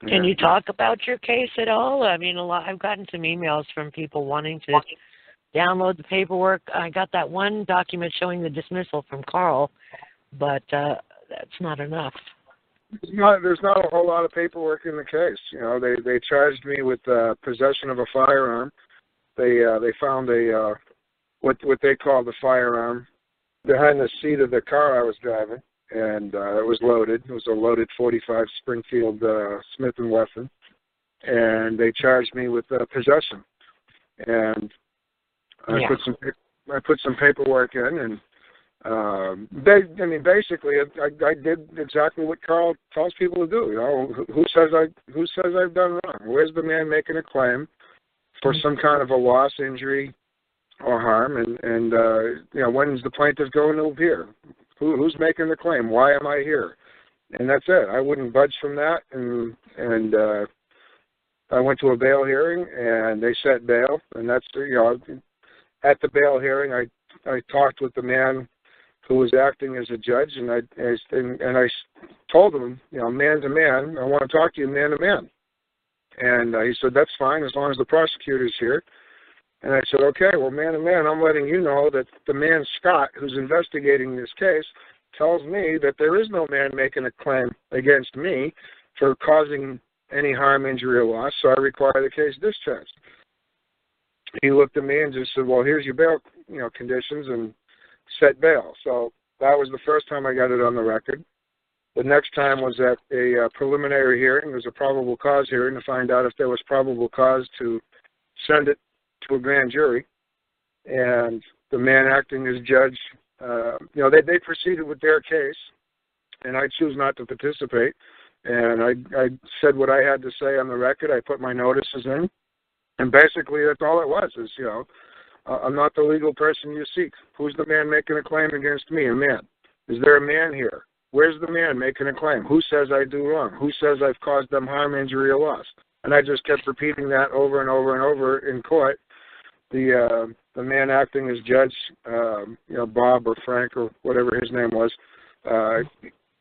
Can you talk about your case at all? I mean, I've gotten some emails from people wanting to download the paperwork. I got that one document showing the dismissal from Karl, but that's not enough. There's not a whole lot of paperwork in the case. You know, they charged me with possession of a firearm. They found a what they call the firearm behind the seat of the car I was driving, and it was loaded. It was a loaded .45 Springfield Smith & Wesson, and they charged me with possession. And I put some paperwork in, and basically, I did exactly what Karl tells people to do. You know, who says I've done wrong? Where's the man making a claim for some kind of a loss, injury, or harm? And you know, when's the plaintiff going to appear? Who's making the claim? Why am I here? And that's it. I wouldn't budge from that. And I went to a bail hearing, and they set bail. And that's, you know, at the bail hearing, I talked with the man who was acting as a judge, and I told him, you know, man to man, I want to talk to you man to man. And he said, that's fine, as long as the prosecutor's here. And I said, okay, well, man to man, I'm letting you know that the man, Scott, who's investigating this case, tells me that there is no man making a claim against me for causing any harm, injury, or loss, so I require the case discharged. He looked at me and just said, well, here's your bail, you know, conditions, and set bail. So that was the first time I got it on the record. The next time was at a preliminary hearing. It was a probable cause hearing to find out if there was probable cause to send it to a grand jury. And the man acting as judge, you know, they proceeded with their case, and I choose not to participate. And I said what I had to say on the record. I put my notices in. And basically that's all it was, is, you know, I'm not the legal person you seek. Who's the man making a claim against me? A man. Is there a man here? Where's the man making a claim? Who says I do wrong? Who says I've caused them harm, injury, or loss? And I just kept repeating that over and over and over in court. The man acting as judge, you know, Bob or Frank or whatever his name was,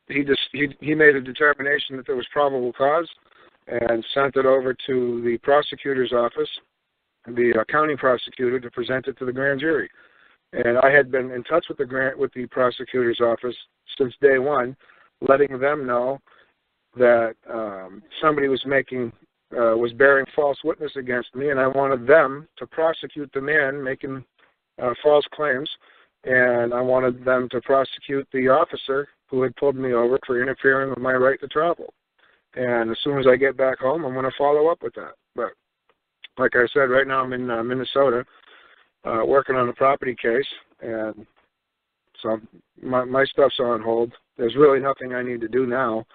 he made a determination that there was probable cause and sent it over to the prosecutor's office, the county prosecutor, to present it to the grand jury. And I had been in touch with the prosecutor's office since day one, letting them know that somebody was bearing false witness against me, and I wanted them to prosecute the man making false claims, and I wanted them to prosecute the officer who had pulled me over for interfering with my right to travel. And as soon as I get back home, I'm going to follow up with that. But like I said, right now I'm in Minnesota working on a property case, and so my stuff's on hold. There's really nothing I need to do now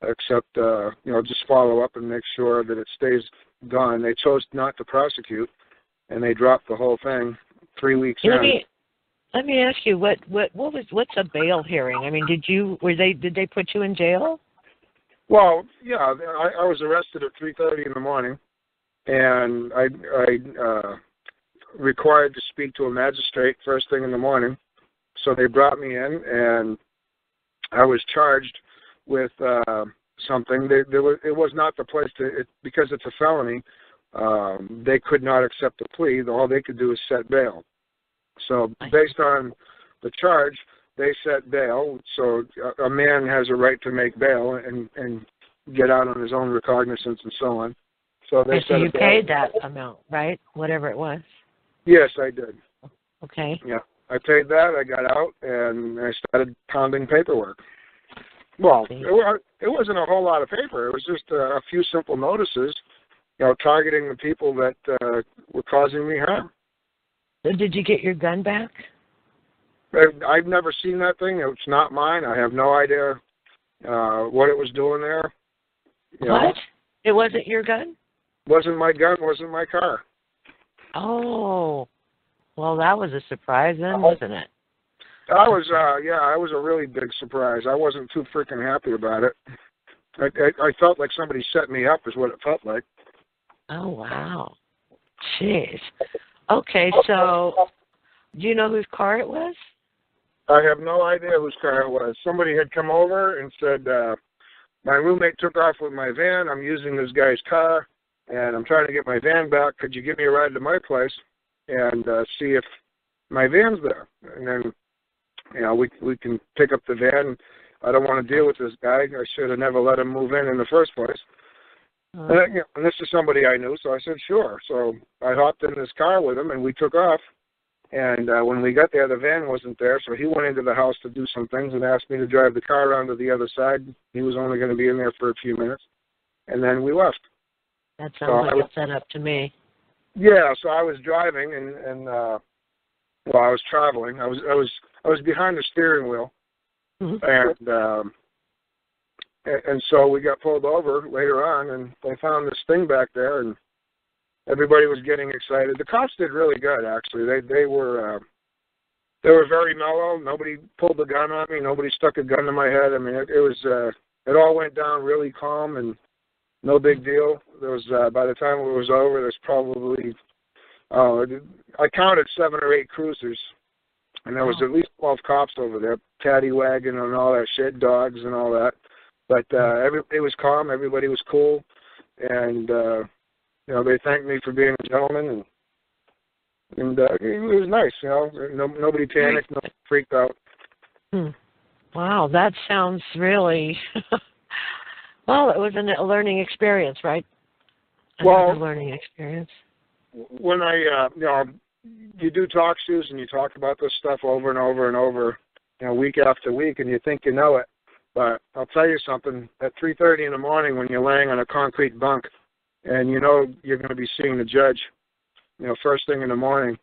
except, you know, just follow up and make sure that it stays gone. They chose not to prosecute, and they dropped the whole thing 3 weeks in. Let me ask you, what's a bail hearing? I mean, did they put you in jail? Well, yeah, I was arrested at 3:30 in the morning, and I required to speak to a magistrate first thing in the morning. So they brought me in, and I was charged with something. It was not the place because it's a felony. They could not accept the plea. All they could do is set bail. So based on the charge, they set bail. So a man has a right to make bail and get out on his own recognizance and so on. So they so you paid that amount, right? Whatever it was. Yes, I did. Okay. Yeah, I paid that. I got out and I started pounding paperwork. Well, it wasn't a whole lot of paper. It was just a few simple notices, you know, targeting the people that were causing me harm. So did you get your gun back? I've never seen that thing. It's not mine. I have no idea what it was doing there. What? It wasn't your gun? Wasn't my gun, wasn't my car. Oh. Well, that was a surprise then, wasn't it? I was a really big surprise. I wasn't too freaking happy about it. I felt like somebody set me up is what it felt like. Oh, wow. Jeez. Okay, so do you know whose car it was? I have no idea whose car it was. Somebody had come over and said, my roommate took off with my van. I'm using this guy's car, and I'm trying to get my van back. Could you give me a ride to my place and see if my van's there? And then, we can pick up the van. I don't want to deal with this guy. I should have never let him move in the first place. And this is somebody I knew, so I said, sure. So I hopped in this car with him, and we took off. And when we got there, the van wasn't there, so he went into the house to do some things and asked me to drive the car around to the other side. He was only going to be in there for a few minutes, and then we left. That sounds like a setup to me. Yeah, so I was driving, and I was traveling. I was behind the steering wheel, and so we got pulled over later on, and they found this thing back there, and everybody was getting excited. The cops did really good, actually. They were very mellow. Nobody pulled a gun on me. Nobody stuck a gun to my head. I mean, it all went down really calm and no big deal. There was by the time it was over, there's probably I counted 7 or 8 cruisers, and there was at least 12 cops over there, paddy wagon and all that shit, dogs and all that. But everybody was calm. Everybody was cool, and they thanked me for being a gentleman, and it was nice. Nobody panicked, nobody freaked out. Wow, that sounds really well. It was a learning experience, right? A learning experience. When you do talk shows and you talk about this stuff over and over and over, week after week, and you think you know it. But I'll tell you something, at 3:30 in the morning when you're laying on a concrete bunk and you're going to be seeing the judge, first thing in the morning,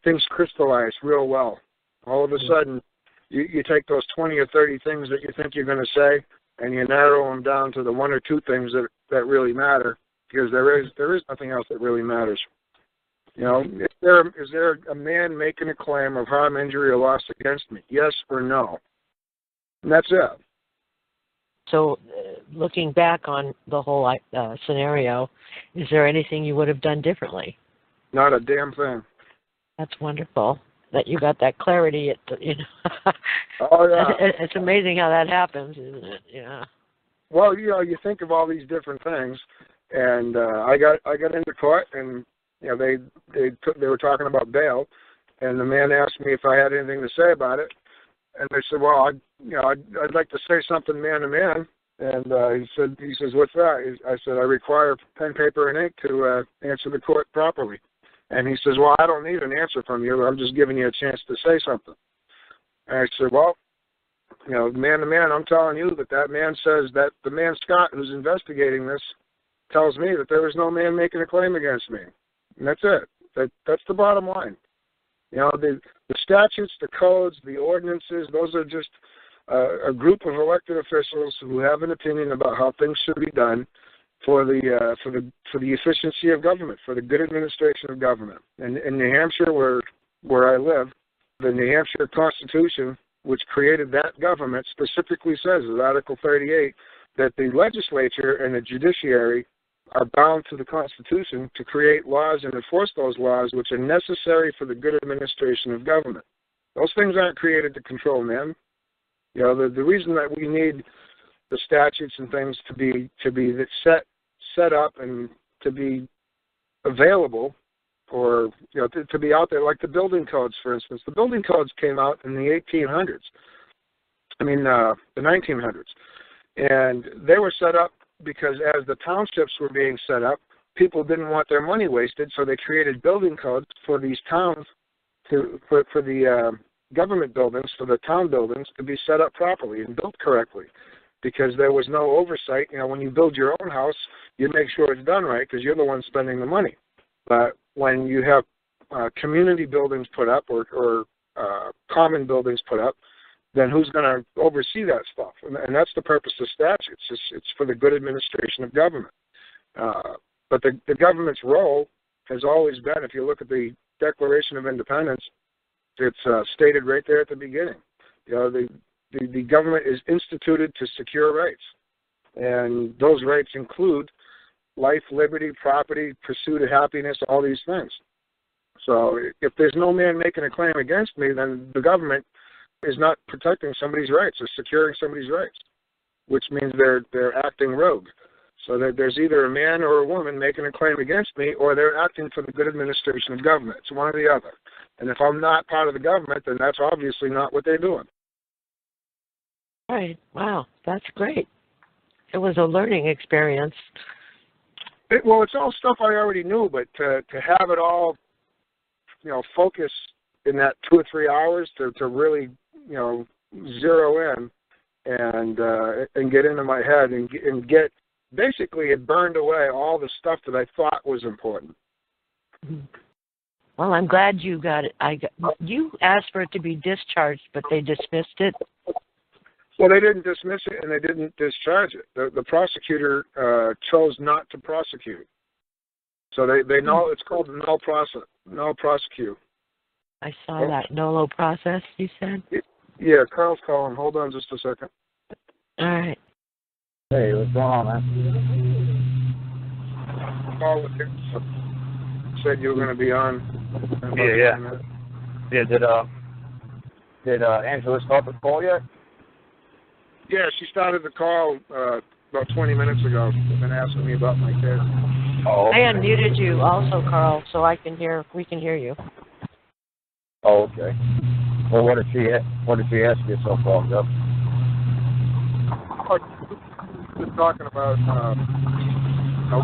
things crystallize real well. All of a sudden, you take those 20 or 30 things that you think you're going to say and you narrow them down to the 1 or 2 things that really matter, because there is nothing else that really matters. Is there a man making a claim of harm, injury, or loss against me? Yes or no? And that's it. So, looking back on the whole scenario, is there anything you would have done differently? Not a damn thing. That's wonderful that you got that clarity. Oh yeah. It's amazing how that happens, isn't it? Yeah. Well, you think of all these different things, and I got into court, and they were talking about bail, and the man asked me if I had anything to say about it. And they said, well, I'd like to say something man to man. And he says, what's that? I said, I require pen, paper, and ink to answer the court properly. And he says, well, I don't need an answer from you. I'm just giving you a chance to say something. And I said, well, man to man, I'm telling you that man says that the man, Scott, who's investigating this, tells me that there was no man making a claim against me. And that's it. That's the bottom line. The statutes, the codes, the ordinances, those are just a group of elected officials who have an opinion about how things should be done for the efficiency of government, for the good administration of government. And in New Hampshire, where I live, the New Hampshire Constitution, which created that government, specifically says, in Article 38, that the legislature and the judiciary are bound to the Constitution to create laws and enforce those laws which are necessary for the good administration of government. Those things aren't created to control men. The reason that we need the statutes and things to be set up and to be available, or to be out there, like the building codes, for instance. The building codes came out in the 1800s. The 1900s, and they were set up because as the townships were being set up, people didn't want their money wasted, so they created building codes for these towns, for the government buildings, for the town buildings, to be set up properly and built correctly, because there was no oversight. When you build your own house, you make sure it's done right because you're the one spending the money. But when you have community buildings put up or common buildings put up, then who's going to oversee that stuff? And that's the purpose of statutes. It's for the good administration of government. But the government's role has always been, if you look at the Declaration of Independence, it's stated right there at the beginning. The government is instituted to secure rights. And those rights include life, liberty, property, pursuit of happiness, all these things. So if there's no man making a claim against me, then the government is not protecting somebody's rights or securing somebody's rights. which means they're acting rogue. So there's either a man or a woman making a claim against me, or they're acting for the good administration of government. It's one or the other. And if I'm not part of the government, then that's obviously not what they're doing. Right. Wow. That's great. It was a learning experience. Well, it's all stuff I already knew, but to have it all, focus in that 2 or 3 hours to really, zero in and get into my head and get, basically it burned away all the stuff that I thought was important. Well, I'm glad you got it. You asked for it to be discharged, but they dismissed it. Well, they didn't dismiss it and they didn't discharge it. The prosecutor chose not to prosecute. So they know it's called null prosecute. I saw that nolo process. You said. Yeah, Carl's calling. Hold on just a second. All right. Hey, what's going on, man? Carl said you were going to be on. Yeah. Did Angela start the call yet? Yeah, she started the call about 20 minutes ago and asking me about my kids. Oh, okay. I unmuted you also, Carl, so we can hear you. Oh, okay. Well, what did she ask you so far, Jeff? Just talking about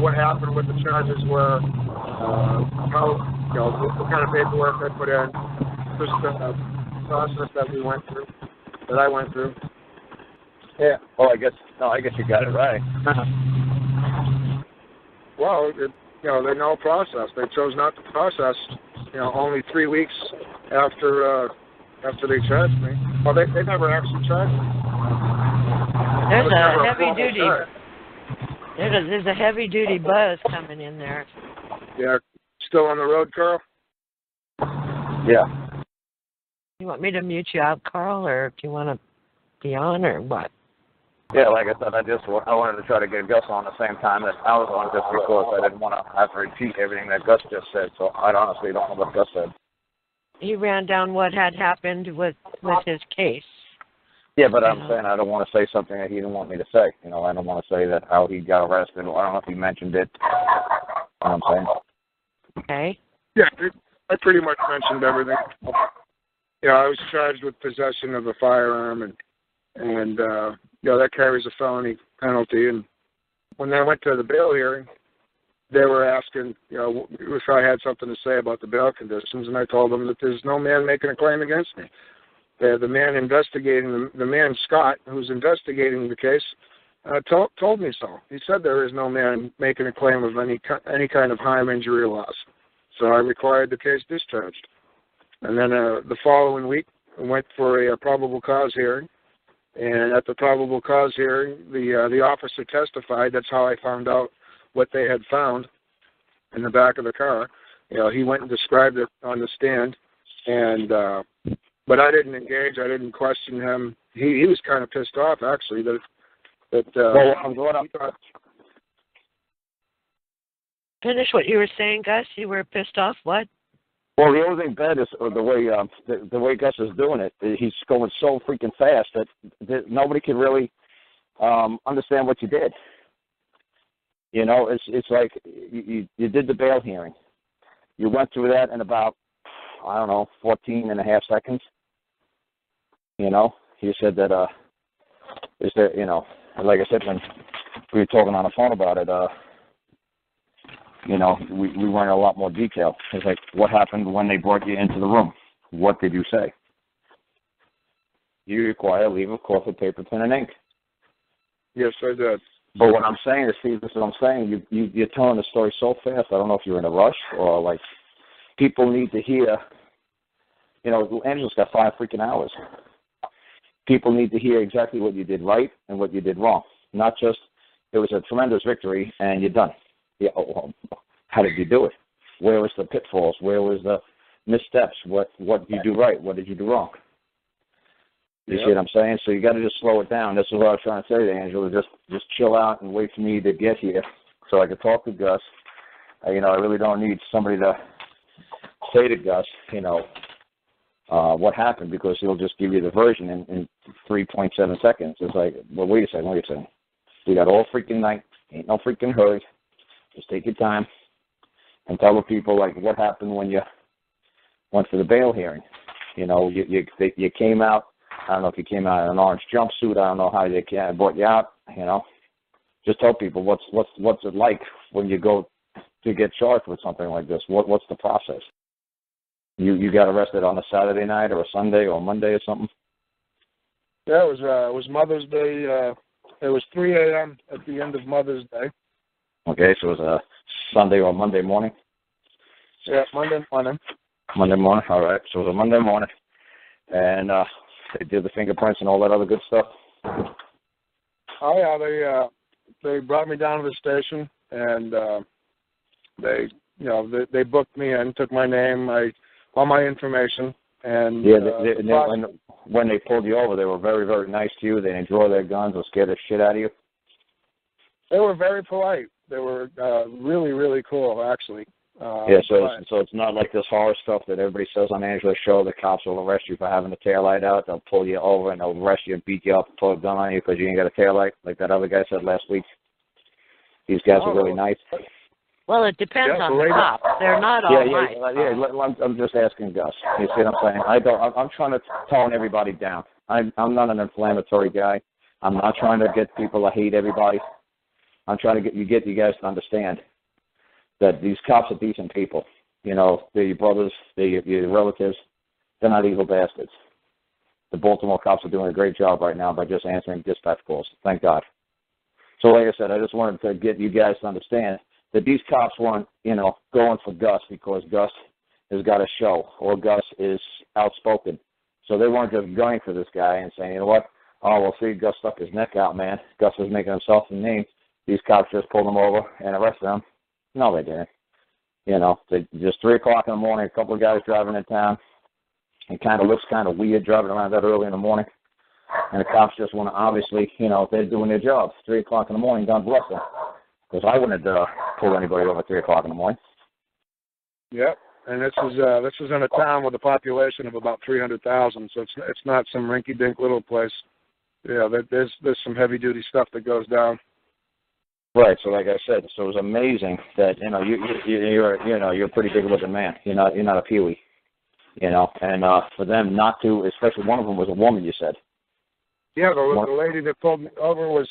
what happened, what the charges were, how what kind of paperwork I put in, just the process that I went through. Yeah. Well, I guess you got it right. Well, they know process. They chose not to process. Only 3 weeks after they charged me. Well, they never actually charged me. There's a heavy duty. There's a heavy duty buzz coming in there. Yeah. Still on the road, Carl? Yeah. You want me to mute you out, Carl, or do you want to be on, or what? Yeah, like I said, I wanted to try to get Gus on the same time that I was on, just because I didn't want to have to repeat everything that Gus just said. So I honestly don't know what Gus said. He ran down what had happened with his case. Yeah, but I'm saying I don't want to say something that he didn't want me to say. I don't want to say that how he got arrested. I don't know if he mentioned it. You know what I'm saying? Okay. Yeah, I pretty much mentioned everything. I was charged with possession of a firearm, and that carries a felony penalty. And when I went to the bail hearing, they were asking, if I had something to say about the bail conditions, and I told them that there's no man making a claim against me. The man investigating, the man Scott, who's investigating the case, told me so. He said there is no man making a claim of any kind of harm, injury, or loss. So I required the case discharged. And then the following week, I went for a probable cause hearing. And at the probable cause hearing, the officer testified. That's how I found out what they had found in the back of the car. He went and described it on the stand, but I didn't engage. I didn't question him. He was kind of pissed off, actually. Finish what you were saying, Gus. You were pissed off. What? Well, the only thing bad is the way Gus is doing it. He's going so freaking fast that nobody can really understand what you did. It's like you did the bail hearing. You went through that in about 14 and a half seconds. He said that like I said when we were talking on the phone about it. We went in a lot more detail. It's like, what happened when they brought you into the room? What did you say? You require leave of course with paper, pen, and ink. Yes, I did. But what I'm saying is, Steve, this is what I'm saying. You're telling the story so fast. I don't know if you're in a rush or like people need to hear. Angela's got 5 freaking hours. People need to hear exactly what you did right and what you did wrong. Not just it was a tremendous victory and you're done. Yeah. How did you do it? Where was the pitfalls? Where was the missteps? What did you do right? What did you do wrong? You see what I'm saying? So you got to just slow it down. This is what I was trying to say to Angela. Just chill out and wait for me to get here so I can talk to Gus. I really don't need somebody to say to Gus, what happened, because he'll just give you the version in 3.7 seconds. It's like, well, wait a second. We got all freaking night. Ain't no freaking hurry. Just take your time and tell the people, like, what happened when you went for the bail hearing. You know, you came out. I don't know if you came out in an orange jumpsuit. I don't know how they brought you out. You know, just tell people what's it like when you go to get charged with something like this. What's the process? You got arrested on a Saturday night or a Sunday or a Monday or something? Yeah, it was Mother's Day. It was 3 a.m. at the end of Mother's Day. Okay, so it was a Sunday or Monday morning? Yeah, Monday morning. Monday morning, all right. So it was a Monday morning. And they did the fingerprints and all that other good stuff? Oh, yeah, they brought me down to the station, and they booked me in, took my name, all my information. And yeah, when they pulled you over, they were very, very nice to you. They didn't draw their guns or scare the shit out of you? They were very polite. They were really, really cool, actually. So it's not like this horror stuff that everybody says on Angela's show. The cops will arrest you for having the taillight out. They'll pull you over and they'll arrest you and beat you up and pull a gun on you because you ain't got a taillight, like that other guy said last week. These guys are really nice. Well, it depends on the cops. They're not all nice. I'm just asking Gus. You see what I'm saying? I'm trying to tone everybody down. I'm not an inflammatory guy. I'm not trying to get people to hate everybody. I'm trying to get you guys to understand that these cops are decent people. You know, they're your brothers, they're your relatives. They're not evil bastards. The Baltimore cops are doing a great job right now by just answering dispatch calls. Thank God. So like I said, I just wanted to get you guys to understand that these cops weren't, going for Gus because Gus has got a show or Gus is outspoken. So they weren't just going for this guy and saying, you know what, oh, well, see, Gus stuck his neck out, man. Gus was making himself a name. These cops just pulled him over and arrested him. No, they didn't. Just 3 o'clock in the morning, a couple of guys driving in town. It kind of looks kind of weird driving around that early in the morning. And the cops just want to obviously, they're doing their job. 3 o'clock in the morning, God bless them. Because I wouldn't pull anybody over at 3 o'clock in the morning. Yep, and this is in a town with a population of about 300,000, so it's not some rinky-dink little place. Yeah, there's some heavy-duty stuff that goes down. Right. So, like I said, so it was amazing that you're a pretty big-looking man. You're not a peewee. And for them not to, especially one of them was a woman. You said. Yeah, the lady that pulled me over was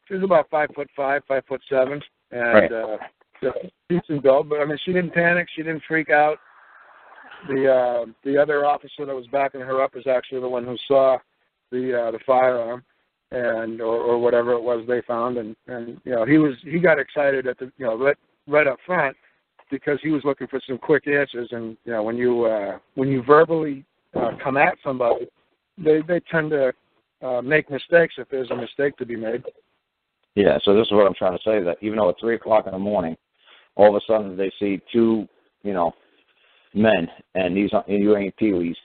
she was about 5'5", 5'7", and right. Decent build. But I mean, she didn't panic. She didn't freak out. The other officer that was backing her up is actually the one who saw the firearm. And or whatever it was they found, and he got excited at the right up front because he was looking for some quick answers, and when you verbally come at somebody, they tend to make mistakes if there's a mistake to be made. Yeah, so this is what I'm trying to say, that even though at 3 o'clock in the morning, all of a sudden they see two men, and you ain't peewees.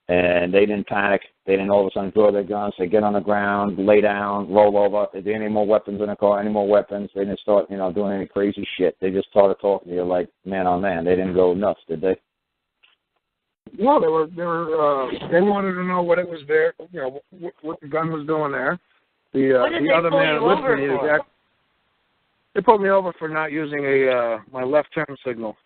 And they didn't panic. They didn't all of a sudden draw their guns. They get on the ground, lay down, roll over. They didn't any more weapons in the car, any more weapons. They didn't start, doing any crazy shit. They just started talking to you like man on man. They didn't go nuts, did they? No, they wanted to know what it was there, what the gun was doing there. The other man with me, they pulled me over for not using my left turn signal.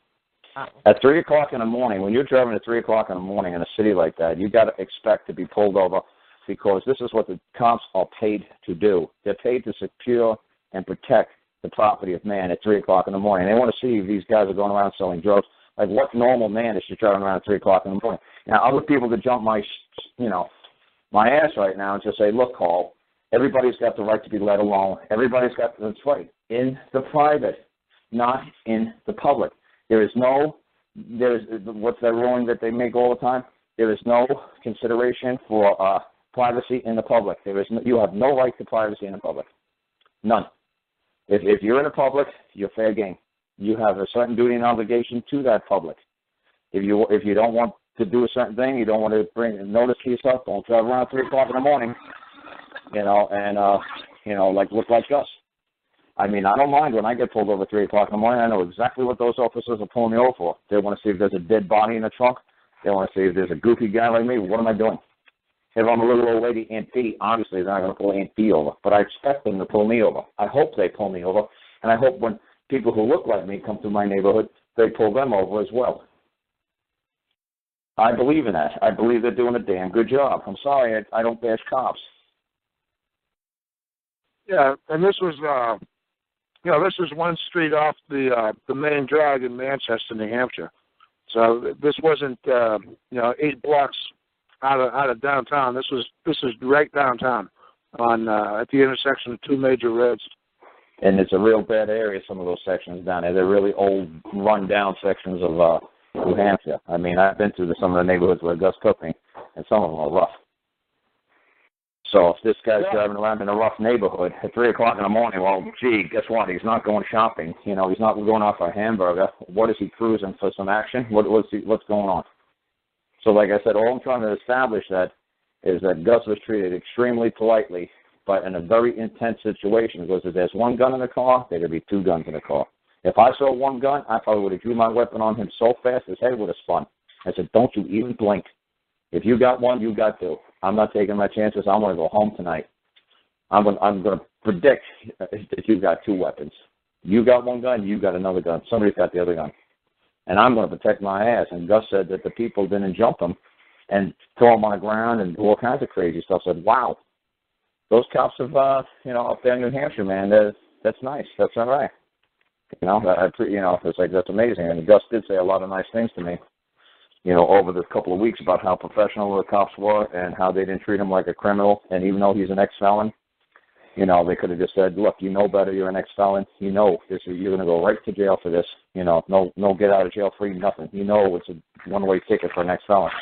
At 3 o'clock in the morning, when you're driving at 3 o'clock in the morning in a city like that, you got to expect to be pulled over because this is what the cops are paid to do. They're paid to secure and protect the property of man at 3 o'clock in the morning. They want to see if these guys are going around selling drugs. Like, what normal man is just driving around at 3 o'clock in the morning? Now, other people could jump my ass right now and just say, look, Carl, everybody's got the right to be let alone. Everybody's got that's right, in the private, not in the public. There's what's that ruling that they make all the time? There is no consideration for privacy in the public. You have no right to privacy in the public. None. If you're in the public, you're fair game. You have a certain duty and obligation to that public. If you don't want to do a certain thing, you don't want to bring notice to yourself, don't drive around 3 o'clock in the morning, look like us. I mean, I don't mind when I get pulled over at 3 o'clock in the morning. I know exactly what those officers are pulling me over for. They want to see if there's a dead body in the trunk. They want to see if there's a goofy guy like me. What am I doing? If I'm a little old lady, Aunt P, obviously they're not going to pull Aunt P over. But I expect them to pull me over. I hope they pull me over. And I hope when people who look like me come through my neighborhood, they pull them over as well. I believe in that. I believe they're doing a damn good job. I'm sorry, I don't bash cops. Yeah, and this was, this was one street off the main drag in Manchester, New Hampshire. So this wasn't, 8 blocks out of downtown. This was right downtown on at the intersection of 2 major roads. And it's a real bad area, some of those sections down there. They're really old, run-down sections of New Hampshire. I mean, I've been through some of the neighborhoods where Gus took me, and some of them are rough. So if this guy's driving around in a rough neighborhood at 3 o'clock in the morning, well, gee, guess what? He's not going shopping. He's not going out for a hamburger. What is he cruising for some action? What's going on? So like I said, all I'm trying to establish is that Gus was treated extremely politely, but in a very intense situation, because if there's 1 gun in the car, there could be 2 guns in the car. If I saw 1 gun, I probably would have drew my weapon on him so fast his head would have spun. I said, don't you even blink. If you got 1, you got 2. I'm not taking my chances. I'm going to go home tonight. I'm going to predict that you've got 2 weapons. You got 1 gun, you got another gun. Somebody's got the other gun. And I'm going to protect my ass. And Gus said that the people didn't jump him and throw him on the ground and do all kinds of crazy stuff. I said, wow, those cops have, up there in New Hampshire, man, that's nice. That's all right. It's like, that's amazing. And Gus did say a lot of nice things to me, over the couple of weeks about how professional the cops were and how they didn't treat him like a criminal. And even though he's an ex-felon, they could have just said, look, you know better, you're an ex-felon. You're going to go right to jail for this. No get out of jail free, nothing. It's a one-way ticket for an ex-felon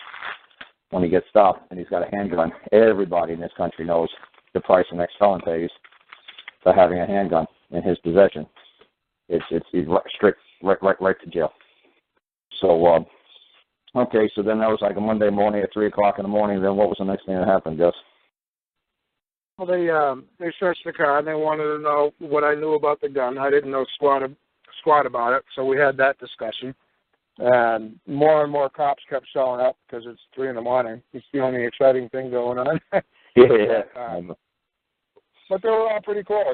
when he gets stopped and he's got a handgun. Everybody in this country knows the price an ex-felon pays for having a handgun in his possession. He's strict right to jail. So, okay, so then that was like a Monday morning at 3 o'clock in the morning. Then what was the next thing that happened, Gus? Well, they searched the car and they wanted to know what I knew about the gun. I didn't know squat about it, so we had that discussion. And more cops kept showing up because it's 3 in the morning. It's the only exciting thing going on. Yeah. But they were all pretty cool.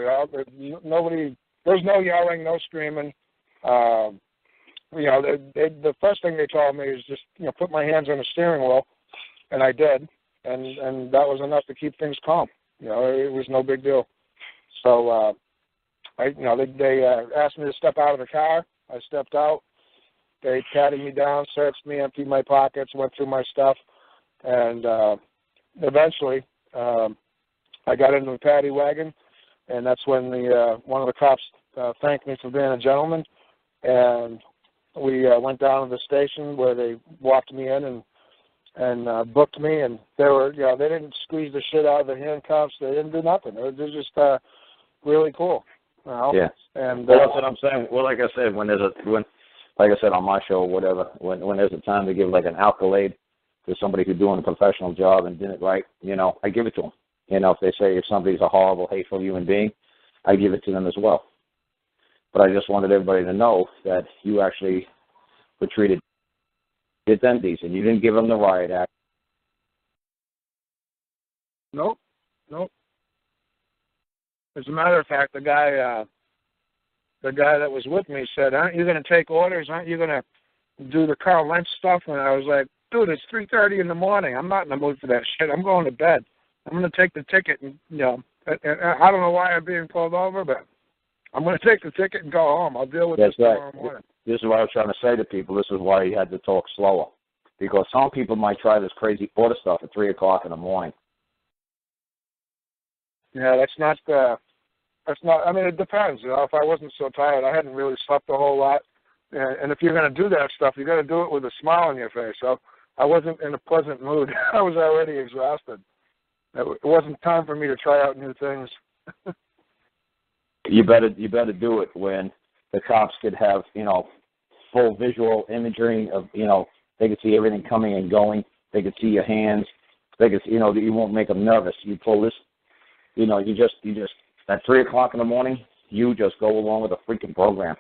There's no yelling, no screaming. The first thing they told me is just, put my hands on the steering wheel, and I did, and that was enough to keep things calm. It was no big deal. So, they asked me to step out of the car. I stepped out. They patted me down, searched me, emptied my pockets, went through my stuff, and eventually I got into the paddy wagon, and that's when one of the cops thanked me for being a gentleman, and we went down to the station where they walked me in and booked me, and they didn't squeeze the shit out of the handcuffs. They didn't do nothing. It was just really cool. Yeah. And that's what I'm saying. Well, like I said, like I said on my show or whatever, when there's a time to give like an accolade to somebody who's doing a professional job and did it right, I give it to them. If they say if somebody's a horrible, hateful human being, I give it to them as well. But I just wanted everybody to know that you actually were treated them decent. You didn't give them the riot act. Nope. As a matter of fact, the guy that was with me said, "Aren't you going to take orders? Aren't you going to do the Karl Lentz stuff?" And I was like, "Dude, it's 3:30 in the morning. I'm not in the mood for that shit. I'm going to bed. I'm going to take the ticket and I don't know why I'm being pulled over, but I'm going to take the ticket and go home. I'll deal with this tomorrow morning." This is what I was trying to say to people. This is why you had to talk slower, because some people might try this crazy order stuff at 3 o'clock in the morning. Yeah, that's not. I mean, it depends. If I wasn't so tired, I hadn't really slept a whole lot, and if you're going to do that stuff, you got to do it with a smile on your face. So I wasn't in a pleasant mood. I was already exhausted. It wasn't time for me to try out new things. You better do it when the cops could have, full visual imagery of, they could see everything coming and going. They could see your hands. They could, you won't make them nervous. You pull this, you just at 3 o'clock in the morning, you just go along with a freaking program.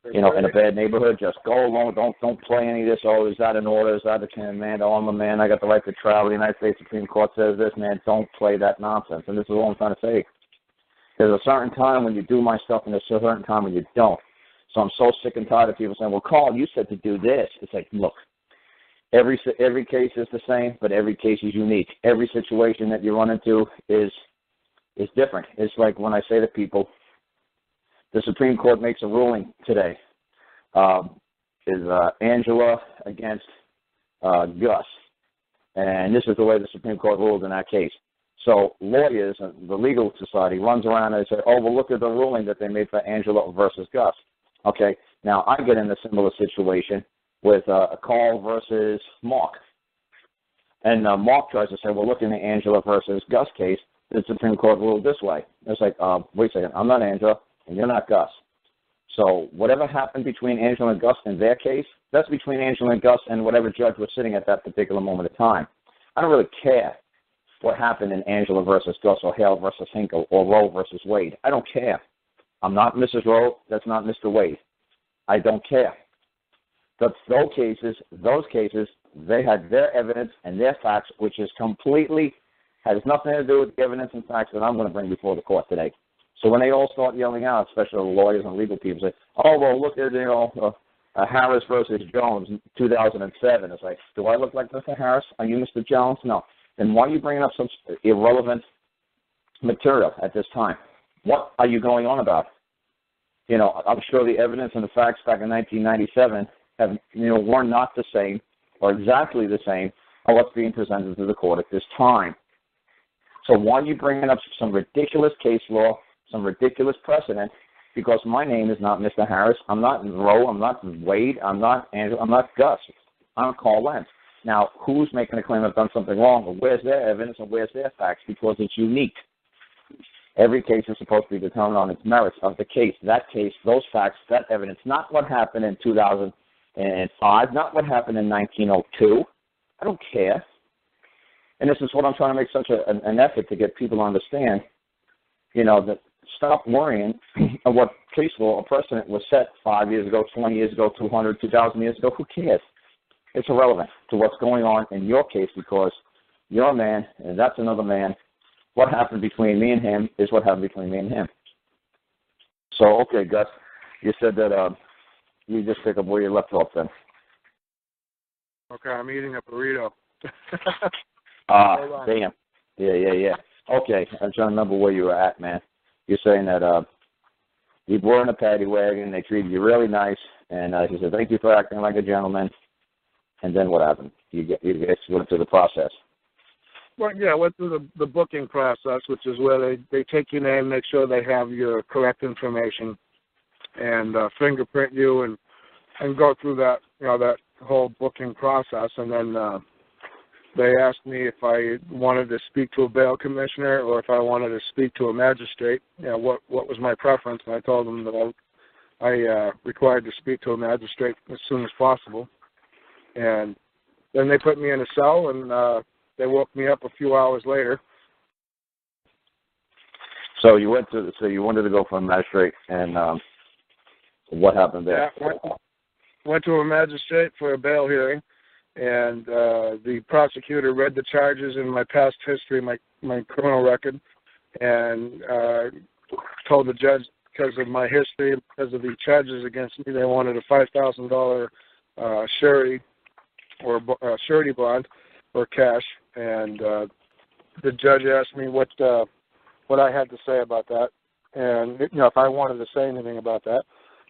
in a bad neighborhood, just go along. Don't play any of this. Oh, is that an order? Is that a command? Oh, I'm a man. I got the right to travel. The United States Supreme Court says this, man. Don't play that nonsense. And this is all I'm trying to say. There's a certain time when you do my stuff, and there's a certain time when you don't. So I'm so sick and tired of people saying, well, Karl, you said to do this. It's like, look, every case is the same, but every case is unique. Every situation that you run into is different. It's like when I say to people, the Supreme Court makes a ruling today. Is Angela against Gus? And this is the way the Supreme Court ruled in that case. So lawyers and the legal society runs around and say, oh, well, look at the ruling that they made for Angela versus Gus. Okay, now I get in a similar situation with Karl versus Mark. And Mark tries to say, well, look in the Angela versus Gus case, the Supreme Court ruled this way. It's like, wait a second, I'm not Angela, and you're not Gus. So whatever happened between Angela and Gus in their case, that's between Angela and Gus and whatever judge was sitting at that particular moment of time. I don't really care what happened in Angela versus Gus or Hale versus Hinkle or Roe versus Wade. I don't care. I'm not Mrs. Roe. That's not Mr. Wade. I don't care. But those cases, they had their evidence and their facts, which is completely, has nothing to do with the evidence and facts that I'm going to bring before the court today. So when they all start yelling out, especially the lawyers and legal people, say, oh, well, look at, Harris versus Jones in 2007. It's like, do I look like Mr. Harris? Are you Mr. Jones? No. Then why are you bringing up some irrelevant material at this time? What are you going on about? I'm sure the evidence and the facts back in 1997 have, were not the same or exactly the same of what's being presented to the court at this time. So why are you bringing up some ridiculous case law, some ridiculous precedent? Because my name is not Mr. Harris. I'm not Roe. I'm not Wade. I'm not Angela. I'm not Gus. I'm Karl Lentz. Now, who's making a claim I've done something wrong? Well, where's their evidence and where's their facts? Because it's unique. Every case is supposed to be determined on its merits of the case. That case, those facts, that evidence, not what happened in 2005, not what happened in 1902. I don't care. And this is what I'm trying to make such an effort to get people to understand, that stop worrying of what case law or precedent was set 5 years ago, 20 years ago, 200, 2,000 years ago. Who cares? It's irrelevant to what's going on in your case because you're a man and that's another man. What happened between me and him is what happened between me and him. So, okay, Gus, you said that you just pick up where you left off then. Okay, I'm eating a burrito. Damn. Yeah. Okay, I'm trying to remember where you were at, man. You're saying that you were in a paddy wagon, they treated you really nice, and he said, thank you for acting like a gentleman. And then what happened? You went through the process. Well, yeah, I went through the booking process, which is where they take your name, make sure they have your correct information, and fingerprint you and go through that, that whole booking process. And then they asked me if I wanted to speak to a bail commissioner or if I wanted to speak to a magistrate, what was my preference. And I told them that I required to speak to a magistrate as soon as possible. And then they put me in a cell, and they woke me up a few hours later. So you wanted to go for a magistrate, and what happened there? Yeah, went to a magistrate for a bail hearing, and the prosecutor read the charges in my past history, my criminal record, and told the judge because of my history, because of the charges against me, they wanted a $5,000 surety or surety bond or cash, and the judge asked me what I had to say about that, and if I wanted to say anything about that,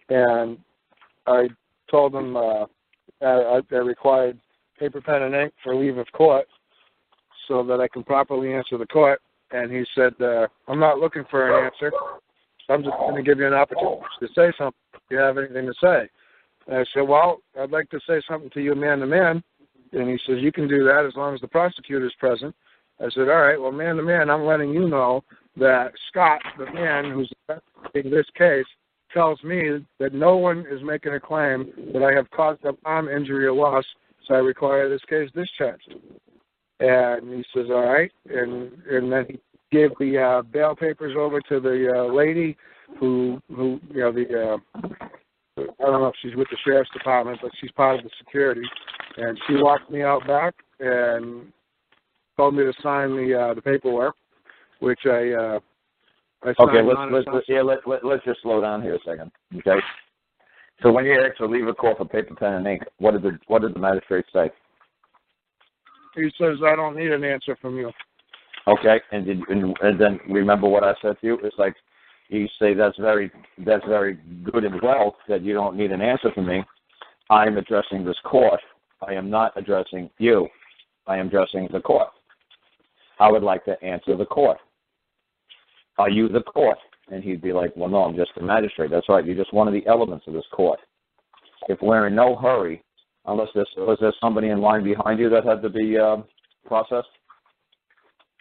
and I told him I required paper, pen, and ink for leave of court so that I can properly answer the court, and he said, I'm not looking for an answer. I'm just going to give you an opportunity to say something if you have anything to say. And I said, well, I'd like to say something to you man to man. And he says, you can do that as long as the prosecutor's present. I said, all right, well, man to man, I'm letting you know that Scott, the man who's investigating this case, tells me that no one is making a claim that I have caused them harm, injury, or loss, so I require this case discharged. And he says, all right. And then he gave the bail papers over to the lady who the I don't know if she's with the sheriff's department, but she's part of the security. And she walked me out back and told me to sign the paperwork, which I signed. Okay, let's just slow down here a second. Okay. So when you actually leave a court for paper, pen, and ink, what did the magistrate say? He says, I don't need an answer from you. Okay, and then remember what I said to you? It's like you say that's very good and well that you don't need an answer from me. I'm addressing this court. I am not addressing you. I am addressing the court. I would like to answer the court. Are you the court? And he'd be like, well, no, I'm just the magistrate. That's right. You're just one of the elements of this court. If we're in no hurry, unless was there somebody in line behind you that had to be processed?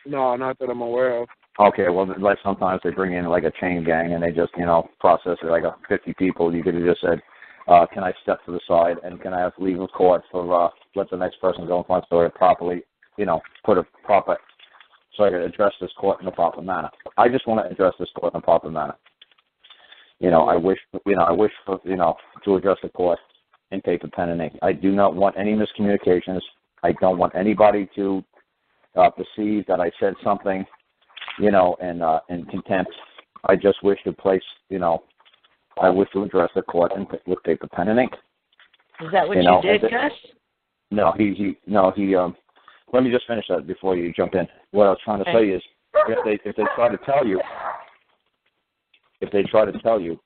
No, not that I'm aware of. Okay, well, like sometimes they bring in like a chain gang and they just, process it like 50 people. You could have just said, can I step to the side and can I have leave of court for let the next person go in front so I properly, put a proper, so I can address this court in a proper manner. I just want to address this court in a proper manner. I wish for, to address the court in paper, pen, and ink. I do not want any miscommunications. I don't want anybody to perceive that I said something, in contempt. I just wish to place, I wish to address the court with paper, pen, and ink. Is that what you did, Gus? No, let me just finish that before you jump in. What I was trying to say is, if they try to tell you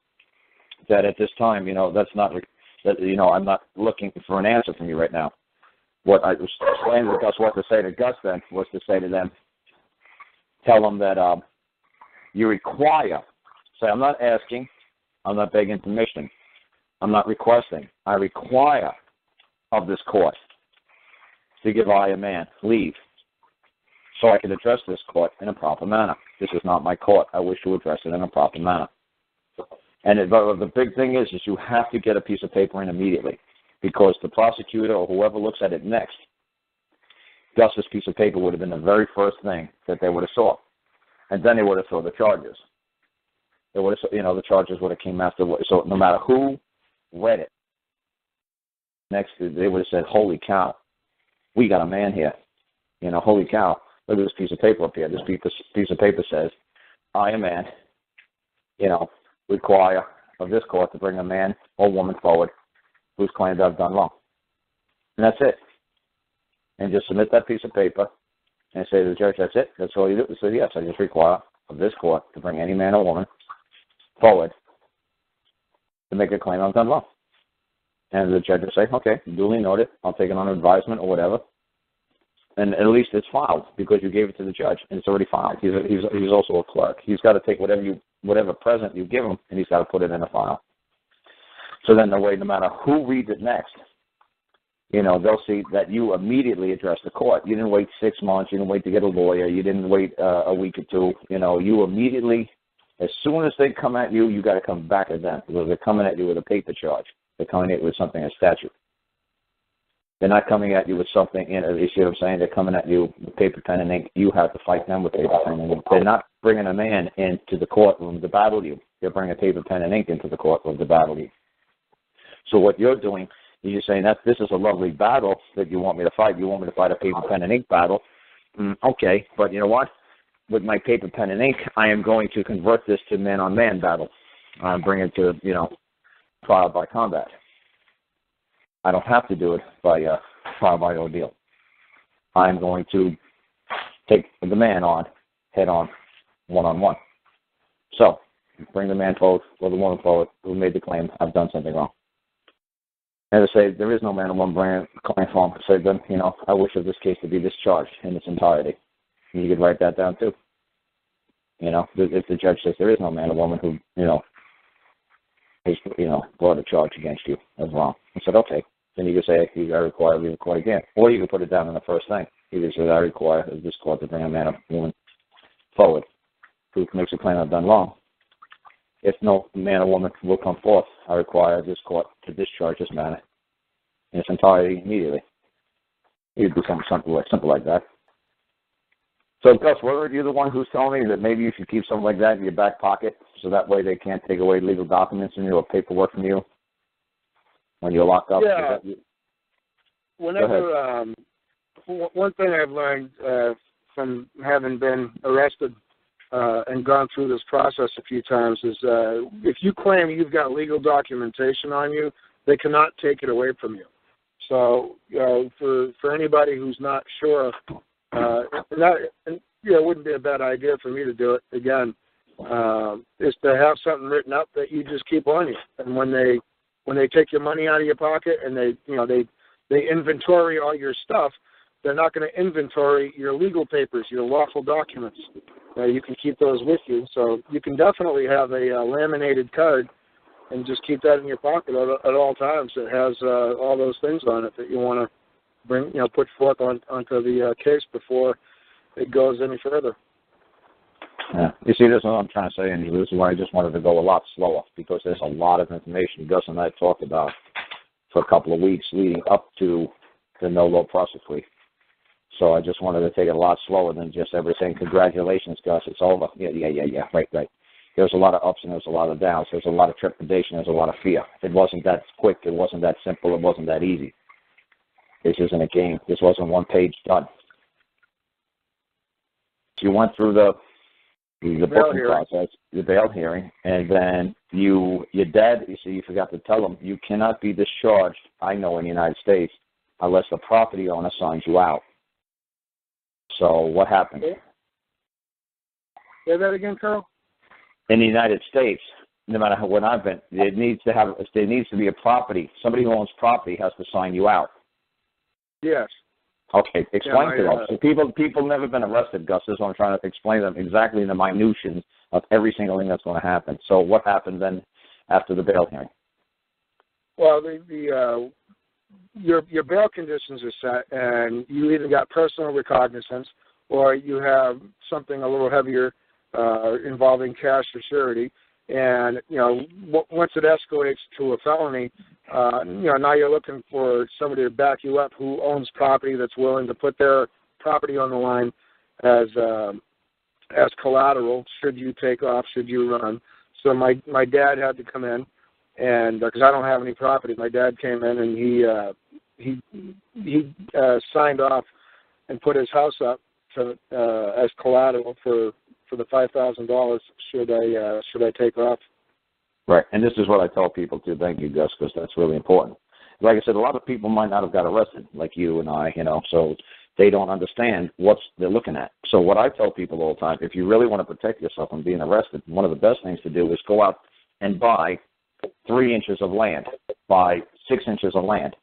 that at this time, that's not that, I'm not looking for an answer from you right now. What I was explaining to Gus what to say to Gus then was to say to them, tell them that you require. Say, I'm not asking, I'm not begging permission, I'm not requesting. I require of this court to give I, a man, leave so I can address this court in a proper manner. This is not my court. I wish to address it in a proper manner. And the big thing is you have to get a piece of paper in immediately because the prosecutor or whoever looks at it next, Gus's piece of paper would have been the very first thing that they would have saw. And then they would have saw the charges. They would have, the charges would have came after. So no matter who read it, next they would have said, holy cow, we got a man here. Holy cow, look at this piece of paper up here. This piece of paper says, I, a man, require of this court to bring a man or woman forward who's claimed to have done wrong. And that's it. And just submit that piece of paper and say to the judge, that's it. That's all you do. Say, yes, I just require of this court to bring any man or woman forward to make a claim I've done wrong. And the judge will say, okay, duly noted. I'll take it on advisement or whatever. And at least it's filed because you gave it to the judge and it's already filed. He's also a clerk. He's got to take whatever present you give him and he's got to put it in a file. So then the way, no matter who reads it next, they'll see that you immediately address the court. You didn't wait 6 months. You didn't wait to get a lawyer. You didn't wait a week or two. You immediately, as soon as they come at you, you got to come back at them because they're coming at you with a paper charge. They're coming at you with something, a statute. They're not coming at you with something, you see what I'm saying? They're coming at you with paper, pen, and ink. You have to fight them with paper, pen, and ink. They're not bringing a man into the courtroom to battle you. They're bringing paper, pen, and ink into the courtroom to battle you. So what you're doing is you're saying that this is a lovely battle that you want me to fight. You want me to fight a paper, pen, and ink battle. Okay, but you know what? With my paper, pen, and ink, I am going to convert this to man-on-man battle. I'm bringing it to, trial by combat. I don't have to do it by trial by ordeal. I'm going to take the man on, head on, one-on-one. So, bring the man forward or the woman forward who made the claim, I've done something wrong. And to say there is no man or woman bringing a claim form, say then, I wish of this case to be discharged in its entirety. And you could write that down too. If the judge says there is no man or woman who, has, brought a charge against you as wrong. I said, okay. Then you could say, I require leave of court again. Or you could put it down in the first thing. You could say, I require this court to bring a man or woman forward who makes a claim I've done wrong. If no man or woman will come forth, I require this court to discharge this matter in its entirety immediately. You'd do something simple like that. So, Gus, were you the one who's telling me that maybe you should keep something like that in your back pocket so that way they can't take away legal documents from you or paperwork from you when you're locked up? Yeah. Whenever, one thing I've learned from having been arrested and gone through this process a few times is if you claim you've got legal documentation on you, they cannot take it away from you. So, for anybody who's not sure, it wouldn't be a bad idea for me to do it again, is to have something written up that you just keep on you. And when they take your money out of your pocket and they inventory all your stuff, they're not going to inventory your legal papers, your lawful documents. You can keep those with you. So you can definitely have a laminated card and just keep that in your pocket at all times. It has all those things on it that you want to bring, put forth onto the case before it goes any further. Yeah. You see, this is what I'm trying to say, and this is why I just wanted to go a lot slower, because there's a lot of information Gus and I talked about for a couple of weeks leading up to the no-law process week. So I just wanted to take it a lot slower than just everything. Congratulations, Gus, it's over. Yeah, right. There's a lot of ups and there's a lot of downs. There's a lot of trepidation. There's a lot of fear. It wasn't that quick. It wasn't that simple. It wasn't that easy. This isn't a game. This wasn't one page done. You went through the booking process, the bail hearing, and then your dad, you forgot to tell him, you cannot be discharged, I know, in the United States unless the property owner signs you out. So what happened? Say that again, Carl? In the United States, no matter what I've been, there needs to be a property. Somebody who owns property has to sign you out. Yes. Okay, explain to them. So people never been arrested, Gus. That's what I'm trying to explain to them exactly the minutiae of every single thing that's going to happen. So what happened then after the bail hearing? Well, your bail conditions are set, and you either got personal recognizance or you have something a little heavier involving cash or surety. And, once it escalates to a felony, now you're looking for somebody to back you up who owns property that's willing to put their property on the line as collateral should you take off, should you run. So my dad had to come in, and because I don't have any property, my dad came in and he signed off and put his house up as collateral for the $5,000 should I take off. Right, and this is what I tell people too. Thank you, Gus, because that's really important. Like I said, a lot of people might not have got arrested, like you and I, so they don't understand what they're looking at. So what I tell people all the time, if you really want to protect yourself from being arrested, one of the best things to do is go out and buy 3 inches of land, buy 6 inches of land,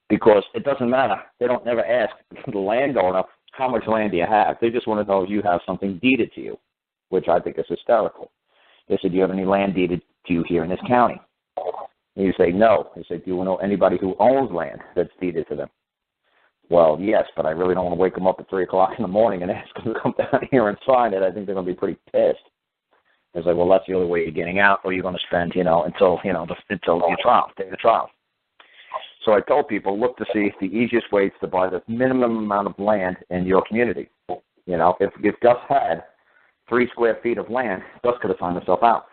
because it doesn't matter. They don't never ask the landowner, how much land do you have? They just want to know if you have something deeded to you, which I think is hysterical. They said, do you have any land deeded to you here in this county? And you say, no. They say, do you know anybody who owns land that's deeded to them? Well, yes, but I really don't want to wake them up at 3 o'clock in the morning and ask them to come down here and sign it. I think they're going to be pretty pissed. It's like, well, that's the only way you're getting out, or you're going to spend, until your trial, day of the trial. So I told people, look to see if the easiest way is to buy the minimum amount of land in your community. If Gus had 3 square feet of land, Gus could have signed himself out.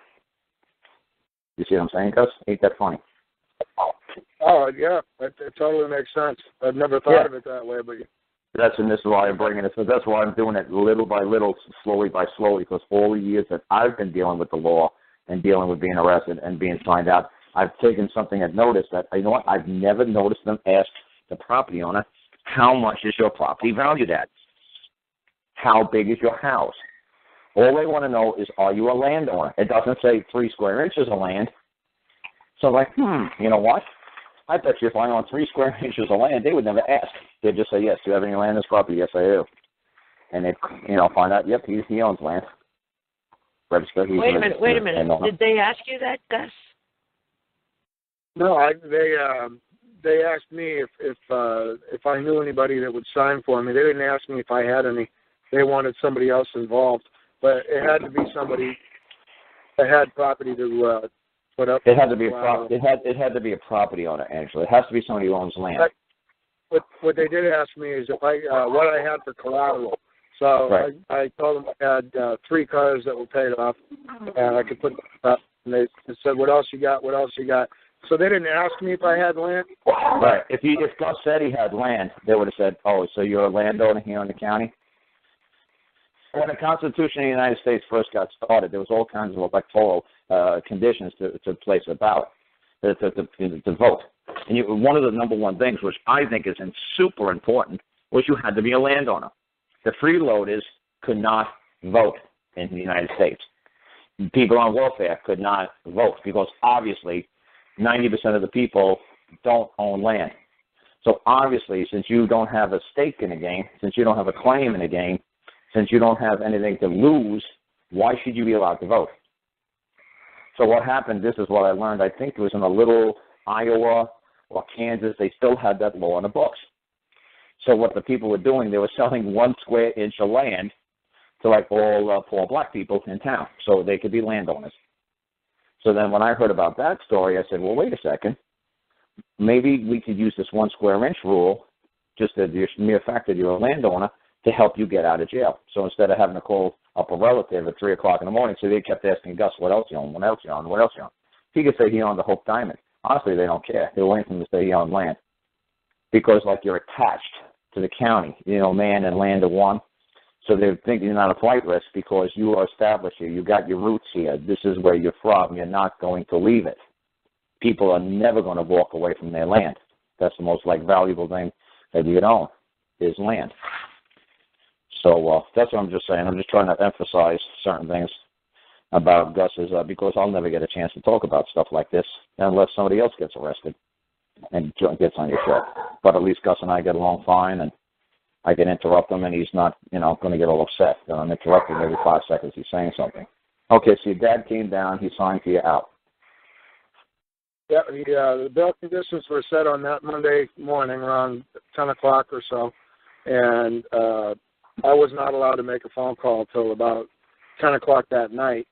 You see what I'm saying, Gus? Ain't that funny? Oh, yeah, that totally makes sense. I've never thought of it that way, but... This is why I'm bringing it. So that's why I'm doing it little by little, slowly by slowly, because all the years that I've been dealing with the law and dealing with being arrested and being signed out, I've taken something and noticed that, I've never noticed them ask the property owner, how much is your property valued at? How big is your house? All they want to know is, are you a landowner? It doesn't say 3 square inches of land. So I'm like, you know what? I bet you if I own 3 square inches of land, they would never ask. They'd just say, yes, do you have any land in this property? Yes, I do. And they'd, find out, yep, he owns land. Wait a minute. Did they ask you that, Gus? No, they asked me if I knew anybody that would sign for me. They didn't ask me if I had any. They wanted somebody else involved, but it had to be somebody that had property to put up. It had to be it had to be a property owner, Angela. It has to be somebody who owns land. What they did ask me is if what I had for collateral. So right. I told them I had 3 cars that were paid off, and I could put them up. And they said, "What else you got? What else you got?" So they didn't ask me if I had land? Right. If Gus said he had land, they would have said, oh, so you're a landowner here in the county? When the Constitution of the United States first got started, there was all kinds of electoral conditions to place a ballot, to vote. And one of the number one things, which I think is super important, was you had to be a landowner. The freeloaders could not vote in the United States. People on welfare could not vote because obviously 90% of the people don't own land. So obviously, since you don't have a stake in the game, since you don't have a claim in the game, since you don't have anything to lose, why should you be allowed to vote? So what happened, this is what I learned, I think it was in a little Iowa or Kansas, they still had that law in the books. So what the people were doing, they were selling 1 square inch of land to like all poor black people in town so they could be landowners. So then when I heard about that story, I said, well, wait a second. Maybe we could use this 1 square inch rule, just the mere fact that you're a landowner, to help you get out of jail. So instead of having to call up a relative at 3 o'clock in the morning, so they kept asking Gus, what else you own, what else you own, what else you own. He could say he owned the Hope Diamond. Honestly, they don't care. They're waiting for him to say he owned land. Because, like, you're attached to the county. You know, man and land are one. So they're thinking you're not a flight risk because you are established here. You got your roots here. This is where you're from. You're not going to leave it. People are never going to walk away from their land. That's the most, like, valuable thing that you can own is land. So that's what I'm just saying. I'm just trying to emphasize certain things about Gus's because I'll never get a chance to talk about stuff like this unless somebody else gets arrested and gets on your show. But at least Gus and I get along fine, and I can interrupt him, and he's not, going to get all upset. I'm interrupting every 5 seconds he's saying something. Okay, so your dad came down. He signed for you out. Yeah, the bail conditions were set on that Monday morning around 10 o'clock or so, and I was not allowed to make a phone call till about 10 o'clock that night.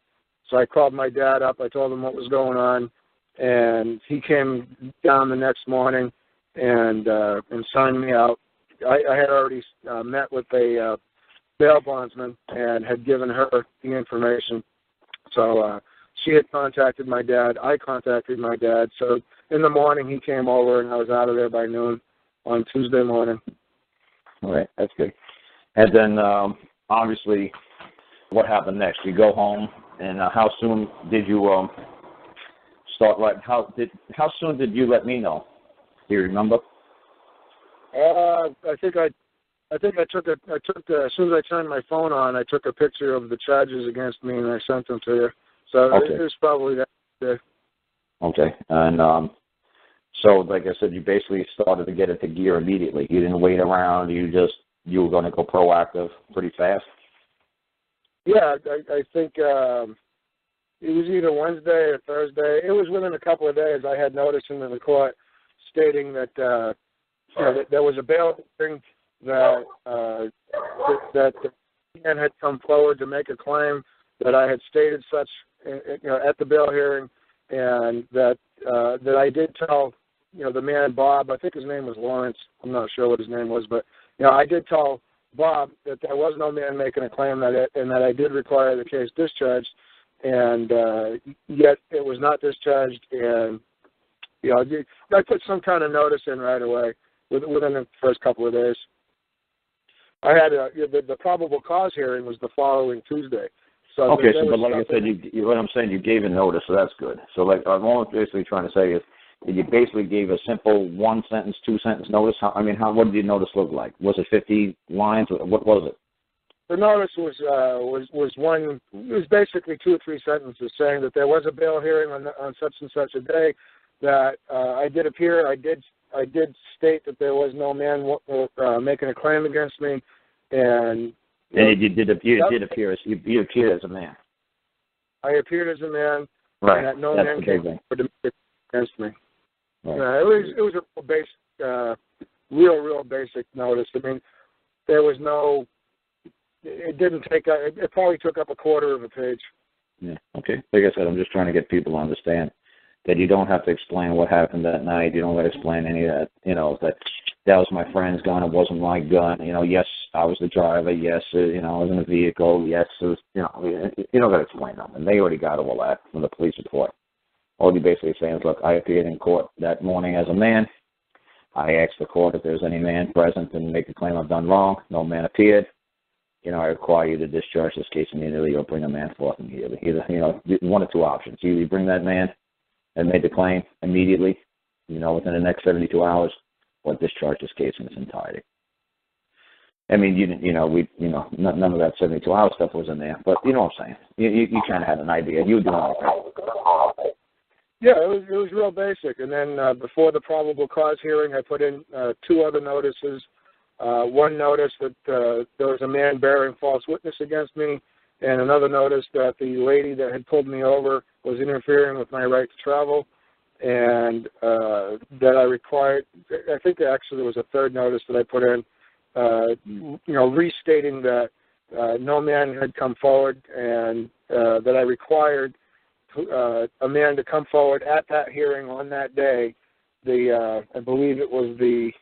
So I called my dad up. I told him what was going on, and he came down the next morning and signed me out. I had already met with a bail bondsman and had given her the information. So she had contacted my dad. I contacted my dad. So in the morning he came over, and I was out of there by noon on Tuesday morning. All right, that's good. And then, obviously, what happened next? You go home, and how soon did you start writing? How soon did you let me know? Do you remember? I think I took as soon as I turned my phone on, I took a picture of the charges against me and I sent them to you. So okay. It was probably that day. Okay, and so like I said, you basically started to get into gear immediately. You didn't wait around. You were going to go proactive pretty fast. Yeah, I think it was either Wednesday or Thursday. It was within a couple of days. I had notice in the court stating that that there was a bail hearing that the man had come forward to make a claim that I had stated such at the bail hearing, and that I did tell the man Bob. I think his name was Lawrence. I'm not sure what his name was, but I did tell Bob that there was no man making a claim and that I did require the case discharged, and yet it was not discharged. And I put some kind of notice in right away within the first couple of days. I had the probable cause hearing was the following Tuesday. So okay, but like I said, what I'm saying, you gave a notice, so that's good. So like I'm almost basically trying to say is you basically gave a simple 1 sentence, 2 sentence notice. What did your notice look like? Was it 50 lines? What was it? The notice was one. It was basically 2 or 3 sentences saying that there was a bail hearing on such and such a day. That I did appear. I did state that there was no man making a claim against me, and you did appear as a man. I appeared as a man, right? And that no man came forward to make it against me. Right. It was a basic, real basic notice. I mean, there was no. It didn't take. It probably took up a quarter of a page. Yeah. Okay. Like I said, I'm just trying to get people to understand that you don't have to explain what happened that night. You don't have to explain any of that. That was my friend's gun. It wasn't my gun. Yes, I was the driver. Yes, I was in a vehicle. Yes, it was, you don't got to explain them. And they already got all that from the police report. All you basically saying is, look, I appeared in court that morning as a man. I asked the court if there's any man present and make a claim I've done wrong. No man appeared. I require you to discharge this case immediately or bring a man forth immediately. Either, one of two options. Either you bring that man and make the claim immediately, within the next 72 hours, or discharge this case in its entirety. I mean, none of that 72-hour stuff was in there, but you know what I'm saying. You kind of had an idea. You were doing okay. Yeah, it was real basic. And then before the probable cause hearing, I put in 2 other notices. One notice that there was a man bearing false witness against me, and another notice that the lady that had pulled me over was interfering with my right to travel, and that I required, I think actually there was a third notice that I put in, restating that no man had come forward, and that I required a man to come forward at that hearing on that day. I believe it was the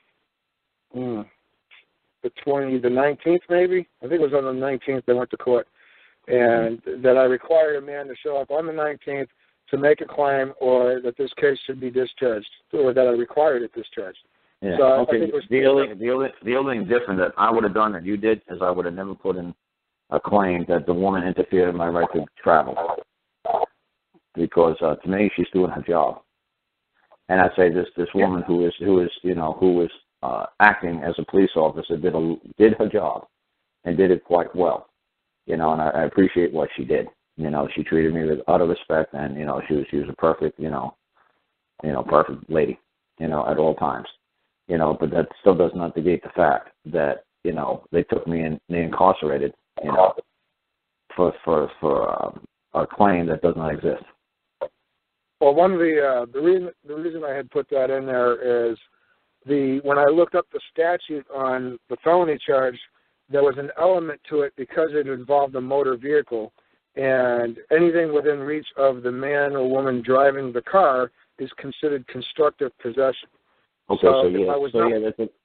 19th maybe. I think it was on the 19th they went to court, and that I required a man to show up on the 19th to make a claim, or that this case should be discharged, or that I required it discharged. Yeah. So okay. I think it was the only thing different that I would have done that you did is I would have never put in a claim that the woman interfered in my right to travel, because to me she's doing her job, and I'd say this woman who was acting as a police officer did her job and did it quite well, and I appreciate what she did. She treated me with utter respect, and she was a perfect perfect lady, at all times, but that still does not negate the fact that they took me and they incarcerated, for a claim that does not exist. Well, one of the reason I had put that in there is when I looked up the statute on the felony charge, there was an element to it because it involved a motor vehicle, and anything within reach of the man or woman driving the car is considered constructive possession. Okay,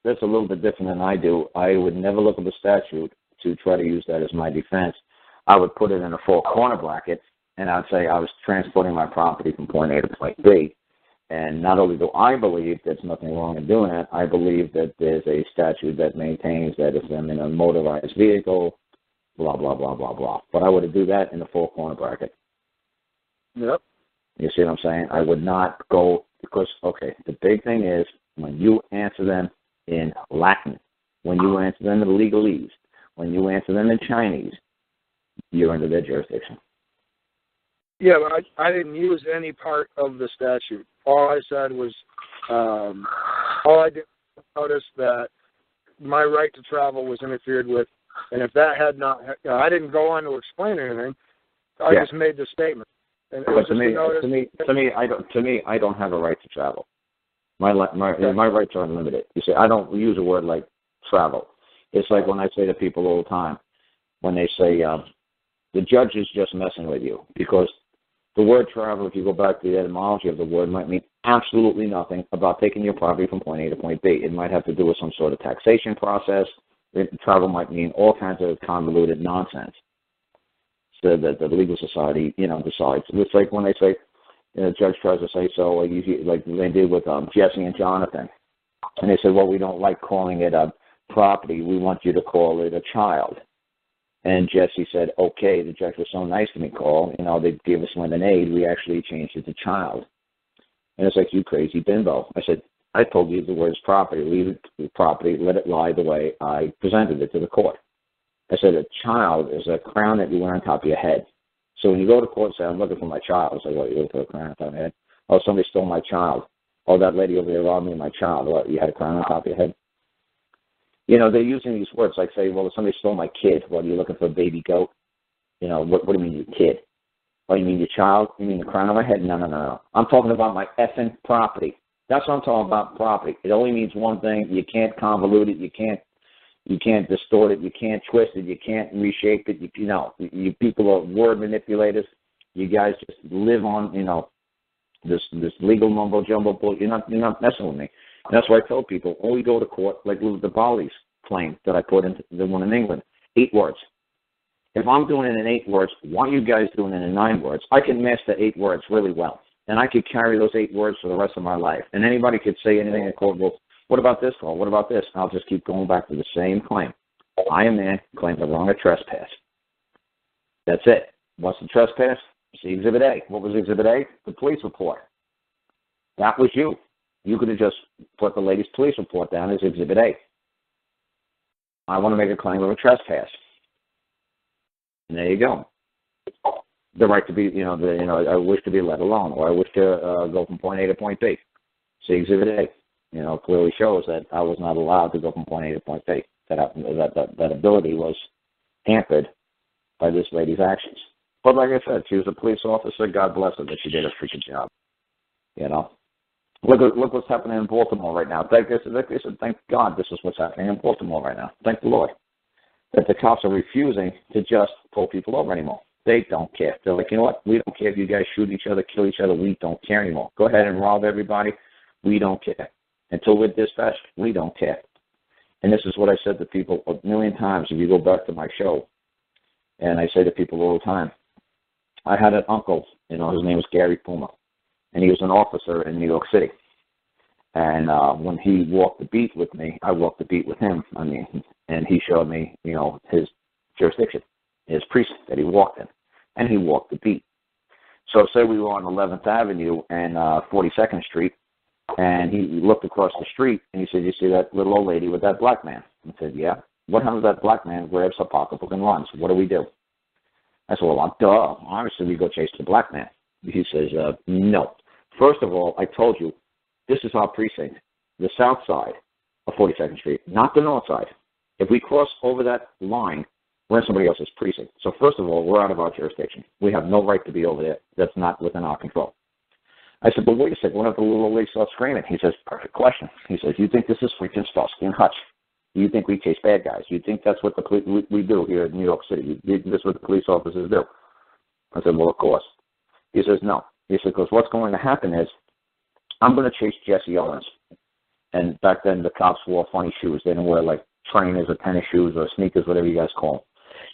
that's a little bit different than I do. I would never look at the statute to try to use that as my defense. I would put it in a 4-corner bracket, and I'd say I was transporting my property from point A to point B. And not only do I believe there's nothing wrong in doing that, I believe that there's a statute that maintains that if I'm in a motorized vehicle, blah, blah, blah, blah, blah. But I would do that in the 4-corner bracket. Yep. You see what I'm saying? I would not go, because, okay, the big thing is when you answer them in Latin, when you answer them in legalese, when you answer them in Chinese, you're under their jurisdiction. Yeah, but I didn't use any part of the statute. All I said was, all I did notice that my right to travel was interfered with, and if that had not, I didn't go on to explain anything. I just made the statement. And but to me, I don't have a right to travel. My rights are unlimited. You see, I don't use a word like travel. It's like when I say to people all the time, when they say the judge is just messing with you, because the word travel, if you go back to the etymology of the word, might mean absolutely nothing about taking your property from point A to point B. It might have to do with some sort of taxation process. Travel might mean all kinds of convoluted nonsense. So that the legal society, decides. It's like when they say, the judge tries to say so, like they did with Jesse and Jonathan. And they said, well, we don't like calling it a property. We want you to call it a child. And Jesse said, okay, the judge was so nice to me, Carl. They gave us lemonade. We actually changed it to child. And it's like, you crazy bimbo. I said, I told you the word is property. Leave it to property. Let it lie the way I presented it to the court. I said, a child is a crown that you wear on top of your head. So when you go to court and say, I'm looking for my child, it's like, well, you look for a crown on top of your head. Oh, somebody stole my child. Oh, that lady over there robbed me of my child. What, you had a crown on top of your head? They're using these words like, say, well, if somebody stole my kid, well, you're looking for a baby goat. What do you mean your kid? Oh, you mean your child? You mean the crown on my head? No. I'm talking about my effing property. That's what I'm talking about, property. It only means one thing. You can't convolute it. You can't distort it. You can't twist it. You can't reshape it. You people are word manipulators. You guys just live on, this legal mumbo jumbo bull. You're not messing with me. And that's why I tell people, only go to court like with the Bali's claim that I put into the one in England. 8 words. If I'm doing it in 8 words, why are you guys doing it in 9 words? I can master 8 words really well. And I could carry those 8 words for the rest of my life. And anybody could say anything in court, well, what about this law? What about this? And I'll just keep going back to the same claim. I, a man, claim the wrong of trespass. That's it. What's the trespass? See Exhibit A. What was Exhibit A? The police report. That was you. You could have just put the lady's police report down as Exhibit A. I want to make a claim of a trespass. And there you go. The right to be, I wish to be let alone, or I wish to go from point A to point B. See Exhibit A. Clearly shows that I was not allowed to go from point A to point B. That ability was hampered by this lady's actions. But like I said, she was a police officer. God bless her that she did a freaking job. Look what's happening in Baltimore right now. Thank God this is what's happening in Baltimore right now. Thank the Lord that the cops are refusing to just pull people over anymore. They don't care. They're like, you know what? We don't care if you guys shoot each other, kill each other. We don't care anymore. Go ahead and rob everybody. We don't care. Until we're dispatched, we don't care. And this is what I said to people a million times. If you go back to my show, and I say to people all the time, I had an uncle, his name was Gary Puma, and he was an officer in New York City. And when he walked the beat with me, I walked the beat with him. And he showed me, his jurisdiction, his precinct that he walked in, and he walked the beat. So say we were on 11th Avenue and 42nd Street, and he looked across the street, and he said, you see that little old lady with that black man? I said, yeah. What happens if that black man grabs her pocketbook and runs? What do we do? I said, well, duh. Obviously, we go chase the black man. He says, no. First of all, I told you, this is our precinct, the south side of 42nd Street, not the north side. If we cross over that line, we're in somebody else's precinct. So first of all, we're out of our jurisdiction. We have no right to be over there. That's not within our control. I said, but wait a second. What if the little old lady starts screaming? He says, perfect question. He says, you think this is freaking Starsky and Hutch? You think we chase bad guys? You think that's what the police, we do here in New York City? This is what the police officers do? I said, well, of course. He says, no. He said, because what's going to happen is I'm going to chase Jesse Owens. And back then, the cops wore funny shoes. They didn't wear, like, trainers or tennis shoes or sneakers, whatever you guys call them.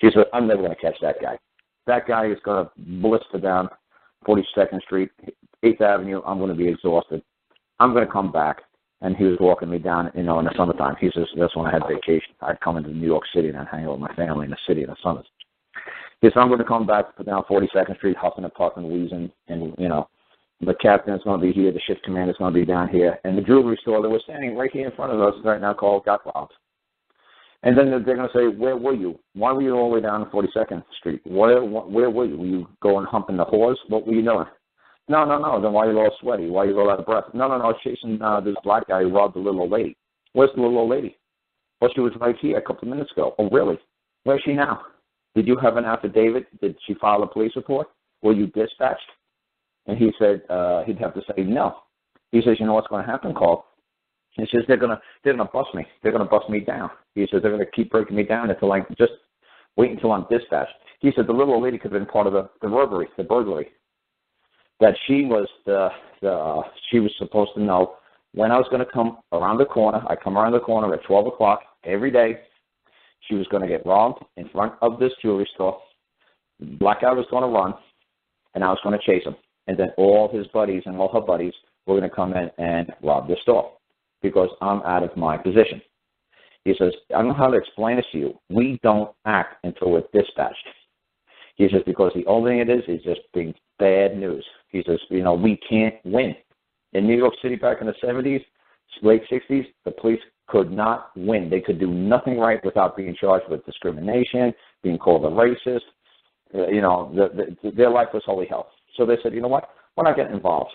He said, I'm never going to catch that guy. That guy is going to blister down 42nd Street, 8th Avenue. I'm going to be exhausted. I'm going to come back. And he was walking me down, in the summertime. He says, that's when I had vacation. I'd come into New York City and I'd hang out with my family in the city in the summers. He said, I'm going to come back down 42nd Street, huffing and puffing, wheezing, and, the captain's going to be here, the shift commander's going to be down here, and the jewelry store that was standing right here in front of us right now called got robbed. And then they're going to say, where were you? Why were you all the way down 42nd Street? Where were you? Were you going humping the whores? What were you doing? No. Then why are you all sweaty? Why are you all out of breath? No. I was chasing this black guy who robbed the little old lady. Where's the little old lady? Well, she was right here a couple of minutes ago. Oh, really? Where's she now? Did you have an affidavit? Did she file a police report? Were you dispatched? And he said he'd have to say no. He says, you know what's going to happen, Carl? He says they're gonna bust me. They're gonna bust me down. He says they're gonna keep breaking me down until I just wait until I'm dispatched. He said the little old lady could have been part of the burglary. That she was she was supposed to know when I was going to come around the corner. I come around the corner at 12 o'clock every day. She was going to get robbed in front of this jewelry store. Black guy was going to run, and I was going to chase him. And then all his buddies and all her buddies were going to come in and rob the store because I'm out of my position. He says, I don't know how to explain this to you. We don't act until we're dispatched. He says, because the only thing it is just being bad news. He says, we can't win. In New York City back in the 70s, late 60s, the police could not win. They could do nothing right without being charged with discrimination, being called a racist. Their life was holy hell. So they said, you know what? We're not getting involved.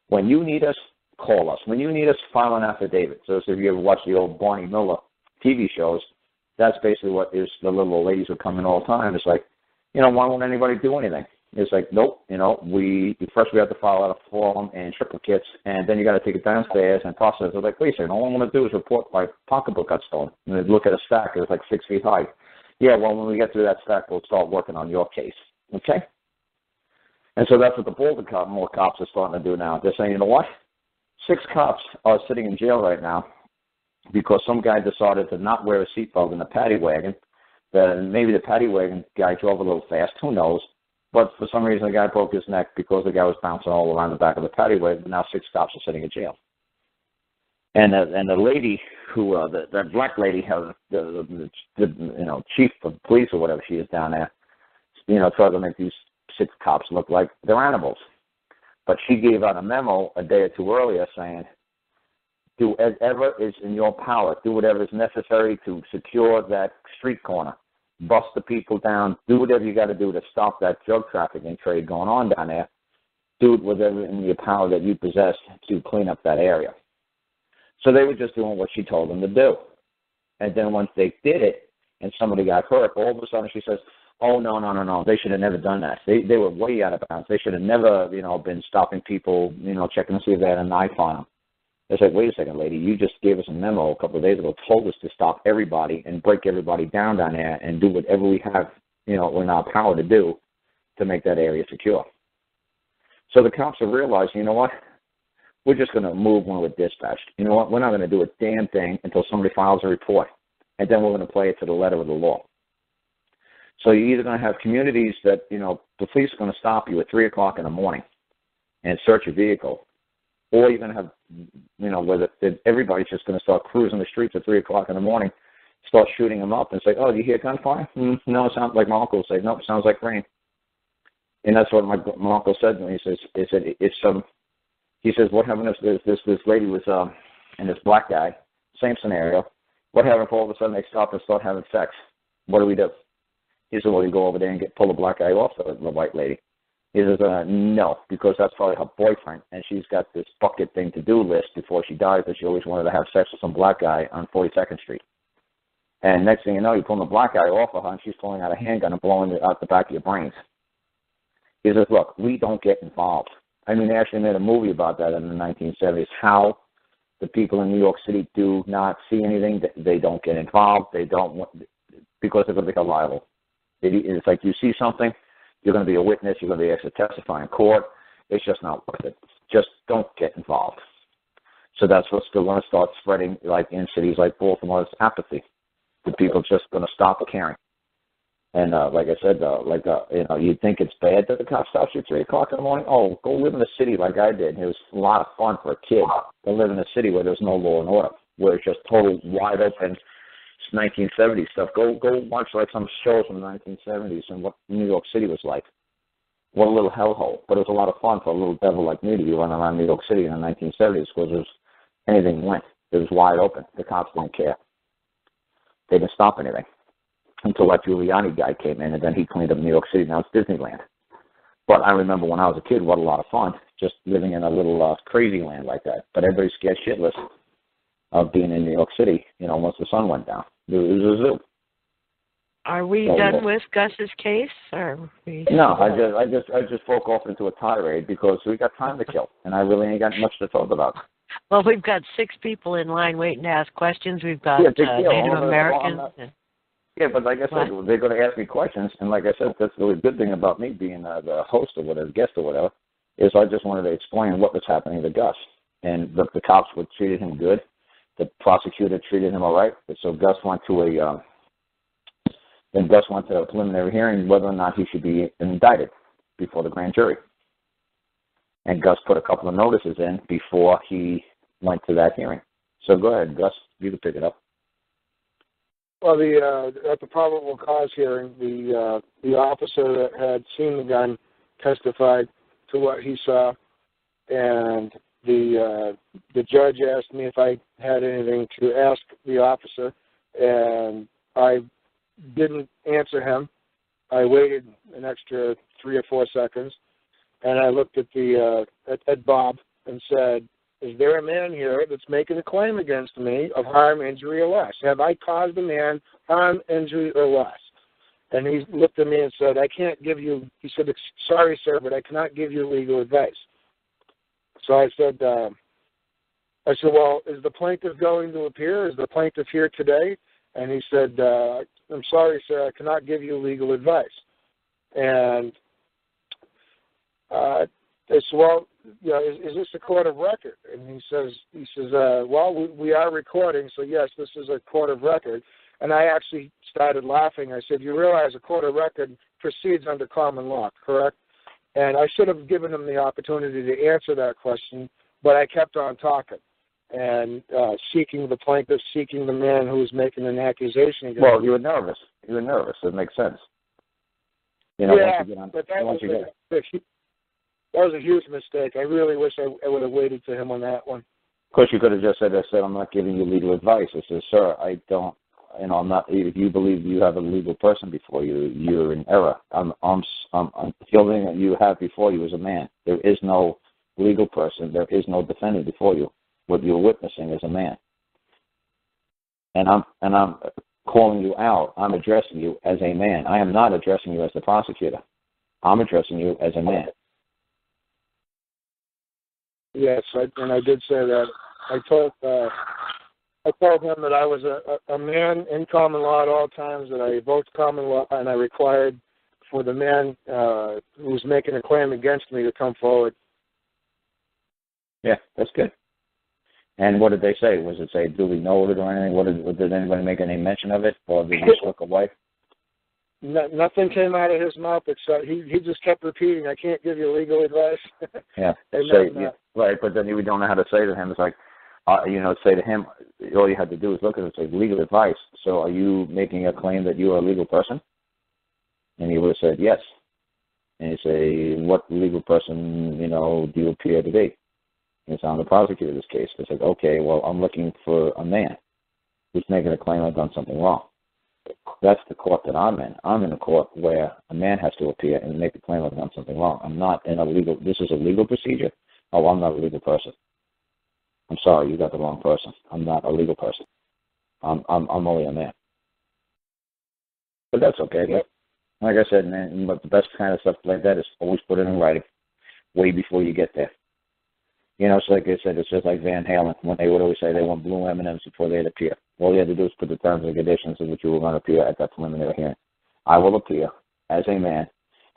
When you need us, call us. When you need us, file an affidavit. So if you ever watch the old Barney Miller TV shows, that's basically what is the little old ladies would come in all the time. It's like, why won't anybody do anything? It's like, nope, we have to file out a form and triplicates, and then you got to take it downstairs and process it. They're like, wait a second, all I want to do is report my pocketbook got stolen. And they look at a stack, it's like 6 feet high. Yeah, well, when we get through that stack, we'll start working on your case. Okay? And so that's what the Baltimore cops are starting to do now. They're saying, you know what? 6 cops are sitting in jail right now because some guy decided to not wear a seatbelt in the paddy wagon. Maybe the paddy wagon guy drove a little fast. Who knows? But for some reason, the guy broke his neck because the guy was bouncing all around the back of the patio. Now 6 cops are sitting in jail. And the lady who, that black lady, the chief of police or whatever she is down there, tried to make these 6 cops look like they're animals. But she gave out a memo a day or two earlier saying, do whatever is in your power. Do whatever is necessary to secure that street corner. Bust the people down. Do whatever you got to do to stop that drug trafficking trade going on down there. Do whatever in your power that you possess to clean up that area. So they were just doing what she told them to do. And then once they did it and somebody got hurt, all of a sudden she says, oh, no. They should have never done that. They were way out of bounds. They should have never, been stopping people, checking to see if they had a knife on them. It's like, wait a second, lady, you just gave us a memo a couple of days ago, told us to stop everybody and break everybody down there and do whatever we have, in our power to do to make that area secure. So the cops have realized, you know what? We're just going to move when we're dispatched. You know what? We're not going to do a damn thing until somebody files a report, and then we're going to play it to the letter of the law. So you're either going to have communities that, the police are going to stop you at 3 o'clock in the morning and search your vehicle, or you're going to have, where everybody's just going to start cruising the streets at 3 o'clock in the morning, start shooting them up and say, oh, do you hear gunfire? No, it sounds like my uncle say, nope, it sounds like rain. And that's what my uncle said to me. He says, what happened if this lady was, and this black guy, same scenario, what happened if all of a sudden they stop and start having sex? What do we do? He said, well, you go over there and pull the black guy off the white lady. He says, no, because that's probably her boyfriend, and she's got this bucket thing to-do list before she dies that she always wanted to have sex with some black guy on 42nd Street. And next thing you know, you're pulling the black guy off of her, and she's pulling out a handgun and blowing it out the back of your brains. He says, look, we don't get involved. I mean, they actually made a movie about that in the 1970s, how the people in New York City do not see anything. They don't get involved. They don't want, because they're going to become liable. It's like you see something, you're going to be a witness, you're going to be asked to testify in court. It's just not worth it. Just don't get involved. So that's what's going to start spreading, like in cities like Baltimore, it's apathy. The people just going to stop caring. And like I said, you think it's bad that the cop stops you at 3 o'clock in the morning? Oh, go live in a city like I did. It was a lot of fun for a kid to live in a city where there's no law and order, where it's just total wide open 1970s stuff. Go watch like some shows from the 1970s and what New York City was like. What a little hellhole. But it was a lot of fun for a little devil like me to be running around New York City in the 1970s because anything went. It was wide open. The cops didn't care. They didn't stop anything until that Giuliani guy came in, and then he cleaned up New York City. Now it's Disneyland. But I remember when I was a kid, what a lot of fun, just living in a little crazy land like that. But everybody's scared shitless of being in New York City, once the sun went down. It was a zoo. Are we done with Gus's case? No, I just broke off into a tirade because we got time to kill, and I really ain't got much to talk about. Well, we've got 6 people in line waiting to ask questions. We've got Native Americans. Yeah, but like I said, they're going to ask me questions, and like I said, that's the really good thing about me being the host or whatever, guest or whatever, is I just wanted to explain what was happening to Gus. And the cops treated him good. The prosecutor treated him all right. So Gus went to a preliminary hearing whether or not he should be indicted before the grand jury. And Gus put a couple of notices in before he went to that hearing. So go ahead, Gus, you can pick it up. Well, at the probable cause hearing, the officer that had seen the gun testified to what he saw, and the judge asked me if I had anything to ask the officer, and I didn't answer him. I waited an extra 3 or 4 seconds, and I looked at at Bob and said, is there a man here that's making a claim against me of harm, injury, or loss? Have I caused a man harm, injury, or loss? And he looked at me and said, I can't give you, he said, sorry, sir, but I cannot give you legal advice. So I said, well, is the plaintiff going to appear? Is the plaintiff here today? And he said, I'm sorry, sir, I cannot give you legal advice. And I said, well, is this a court of record? And he says, well, we are recording, so yes, this is a court of record. And I actually started laughing. I said, you realize a court of record proceeds under common law, correct? And I should have given him the opportunity to answer that question, but I kept on talking and seeking the plaintiff, seeking the man who was making an accusation against Well, him. you were nervous. You were nervous. It makes sense. Yeah, but that was a huge mistake. I really wish I would have waited to him on that one. Of course, you could have just said, I'm not giving you legal advice. I said, sir, I don't, I'm not, if you believe you have a legal person before you, you're in error. The only thing that you have before you is a man. There is no legal person. There is no defendant before you. What you're witnessing is a man. And I'm calling you out. I'm addressing you as a man. I am not addressing you as the prosecutor. I'm addressing you as a man. Yes, and I did say that. I told him that I was a man in common law at all times, that I evoked common law, and I required for the man who was making a claim against me to come forward. Yeah, that's good. And what did they say? Was it say duly noted or anything? Did anybody make any mention of it, or did he just look away? Nothing came out of his mouth except he just kept repeating, I can't give you legal advice. Yeah. Right, but then you don't know how to say to him. It's like, say to him, all you had to do is look at it and say, legal advice. So are you making a claim that you are a legal person? And he would have said, yes. And you say, what legal person, do you appear to be? And it's on the prosecutor's case. It's like, okay, well, I'm looking for a man who's making a claim I've done something wrong. That's the court that I'm in. I'm in a court where a man has to appear and make a claim I've done something wrong. I'm not in a legal, this is a legal procedure. Oh, I'm not a legal person. I'm sorry, you got the wrong person. I'm not a legal person. I'm only a man. But that's okay. Yep. Like I said, man, but the best kind of stuff like that is always put it in writing way before you get there. It's like I said, it's just like Van Halen when they would always say they want blue M&Ms before they'd appear. All you had to do is put the terms and conditions in which you were going to appear at that preliminary hearing. I will appear as a man,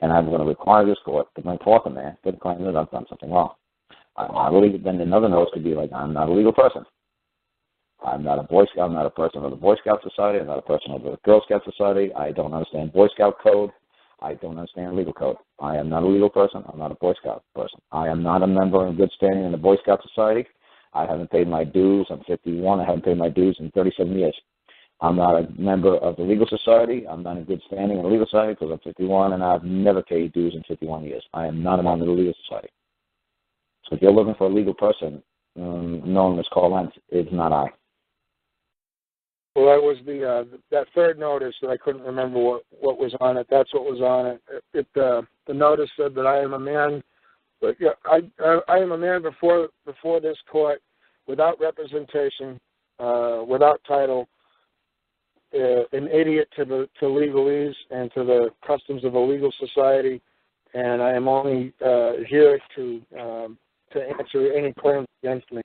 and I'm going to require this court to bring forth a man to claim that I've done something wrong. Then another notice could be like, I'm not a legal person. I'm not a Boy Scout. I'm not a person of the Boy Scout Society. I'm not a person of the Girl Scout Society. I don't understand Boy Scout code. I don't understand legal code. I am not a legal person. I'm not a Boy Scout person. I am not a member in good standing in the Boy Scout Society. I haven't paid my dues. I'm 51. I haven't paid my dues in 37 years. I'm not a member of the Legal Society. I'm not in good standing in the Legal Society because I'm 51, and I've never paid dues in 51 years. I am not a member of the Legal Society. So if you're looking for a legal person known as Karl Lentz, it's not I. Well, that was that third notice that I couldn't remember what was on it. That's what was on it. The notice said that I am a man, but yeah, I am a man before this court, without representation, without title, an idiot to legalese and to the customs of a legal society, and I am only here to answer any claims against me.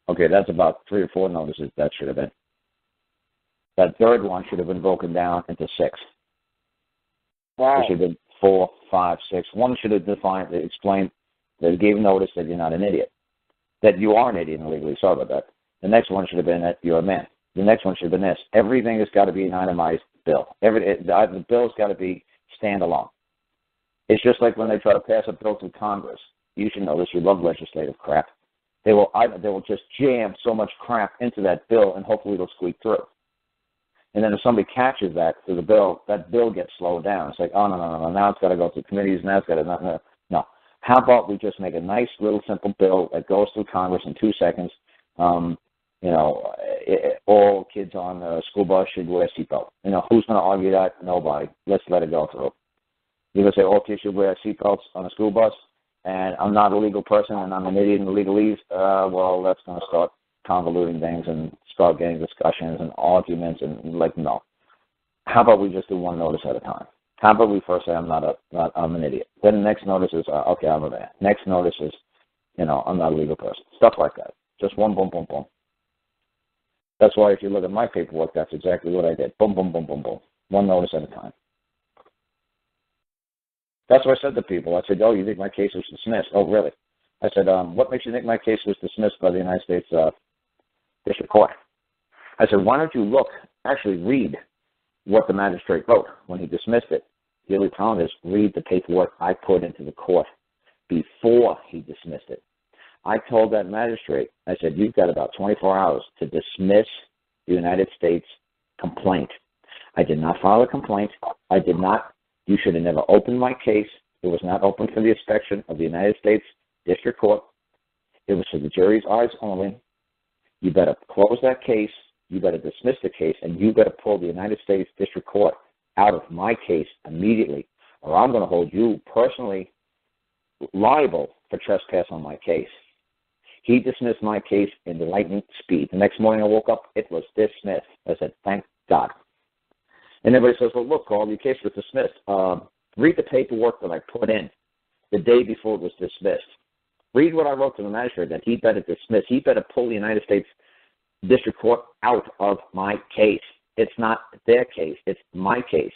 Okay, that's about 3 or 4 notices that should have been. That third one should have been broken down into 6. Wow. It should have been 4, 5, 6. One should have explained that it gave notice that you're not an idiot, that you are an idiot illegally. Sorry about that. The next one should have been that you're a man. The next one should have been this. Everything has got to be an itemized bill. The bill's got to be standalone. It's just like when they try to pass a bill through Congress. You should know this. You love legislative crap. They will just jam so much crap into that bill, and hopefully it'll squeak through. And then if somebody catches that through the bill, that bill gets slowed down. It's like, oh, no. Now it's got to go through committees. Now it's got to no. How about we just make a nice little simple bill that goes through Congress in 2 seconds? All kids on the school bus should wear a seatbelt. Who's going to argue that? Nobody. Let's let it go through. You're going to say all kids should wear seatbelts on a school bus, and I'm not a legal person and I'm an idiot in legalese. Well, that's going to start convoluting things and start getting discussions and arguments and no. How about we just do one notice at a time? How about we first say I'm an idiot. Then the next notice is okay, I'm a man. Next notice is I'm not a legal person. Stuff like that. Just one boom, boom, boom. That's why if you look at my paperwork, that's exactly what I did. Boom, boom, boom, boom, boom. One notice at a time. That's what I said to people. I said, oh, you think my case was dismissed? Oh, really? I said, what makes you think my case was dismissed by the United States District Court? I said, why don't you look actually read what the magistrate wrote when he dismissed it. The only problem is read the paperwork I put into the court before he dismissed it. I told that magistrate, I said, you've got about 24 hours to dismiss the United States complaint. I did not file a complaint. You should have never opened my case. It was not open for the inspection of the United States District Court. It was for the jury's eyes only. You better close that case. You better dismiss the case, and you better pull the United States District Court out of my case immediately, or I'm going to hold you personally liable for trespass on my case. He dismissed my case in the lightning speed. The next morning I woke up, it was dismissed. I said, thank God. And everybody says, well, look, Carl, your case was dismissed. Read the paperwork that I put in the day before it was dismissed. Read what I wrote to the magistrate that he better dismiss. He better pull the United States District Court out of my case. It's not their case. It's my case.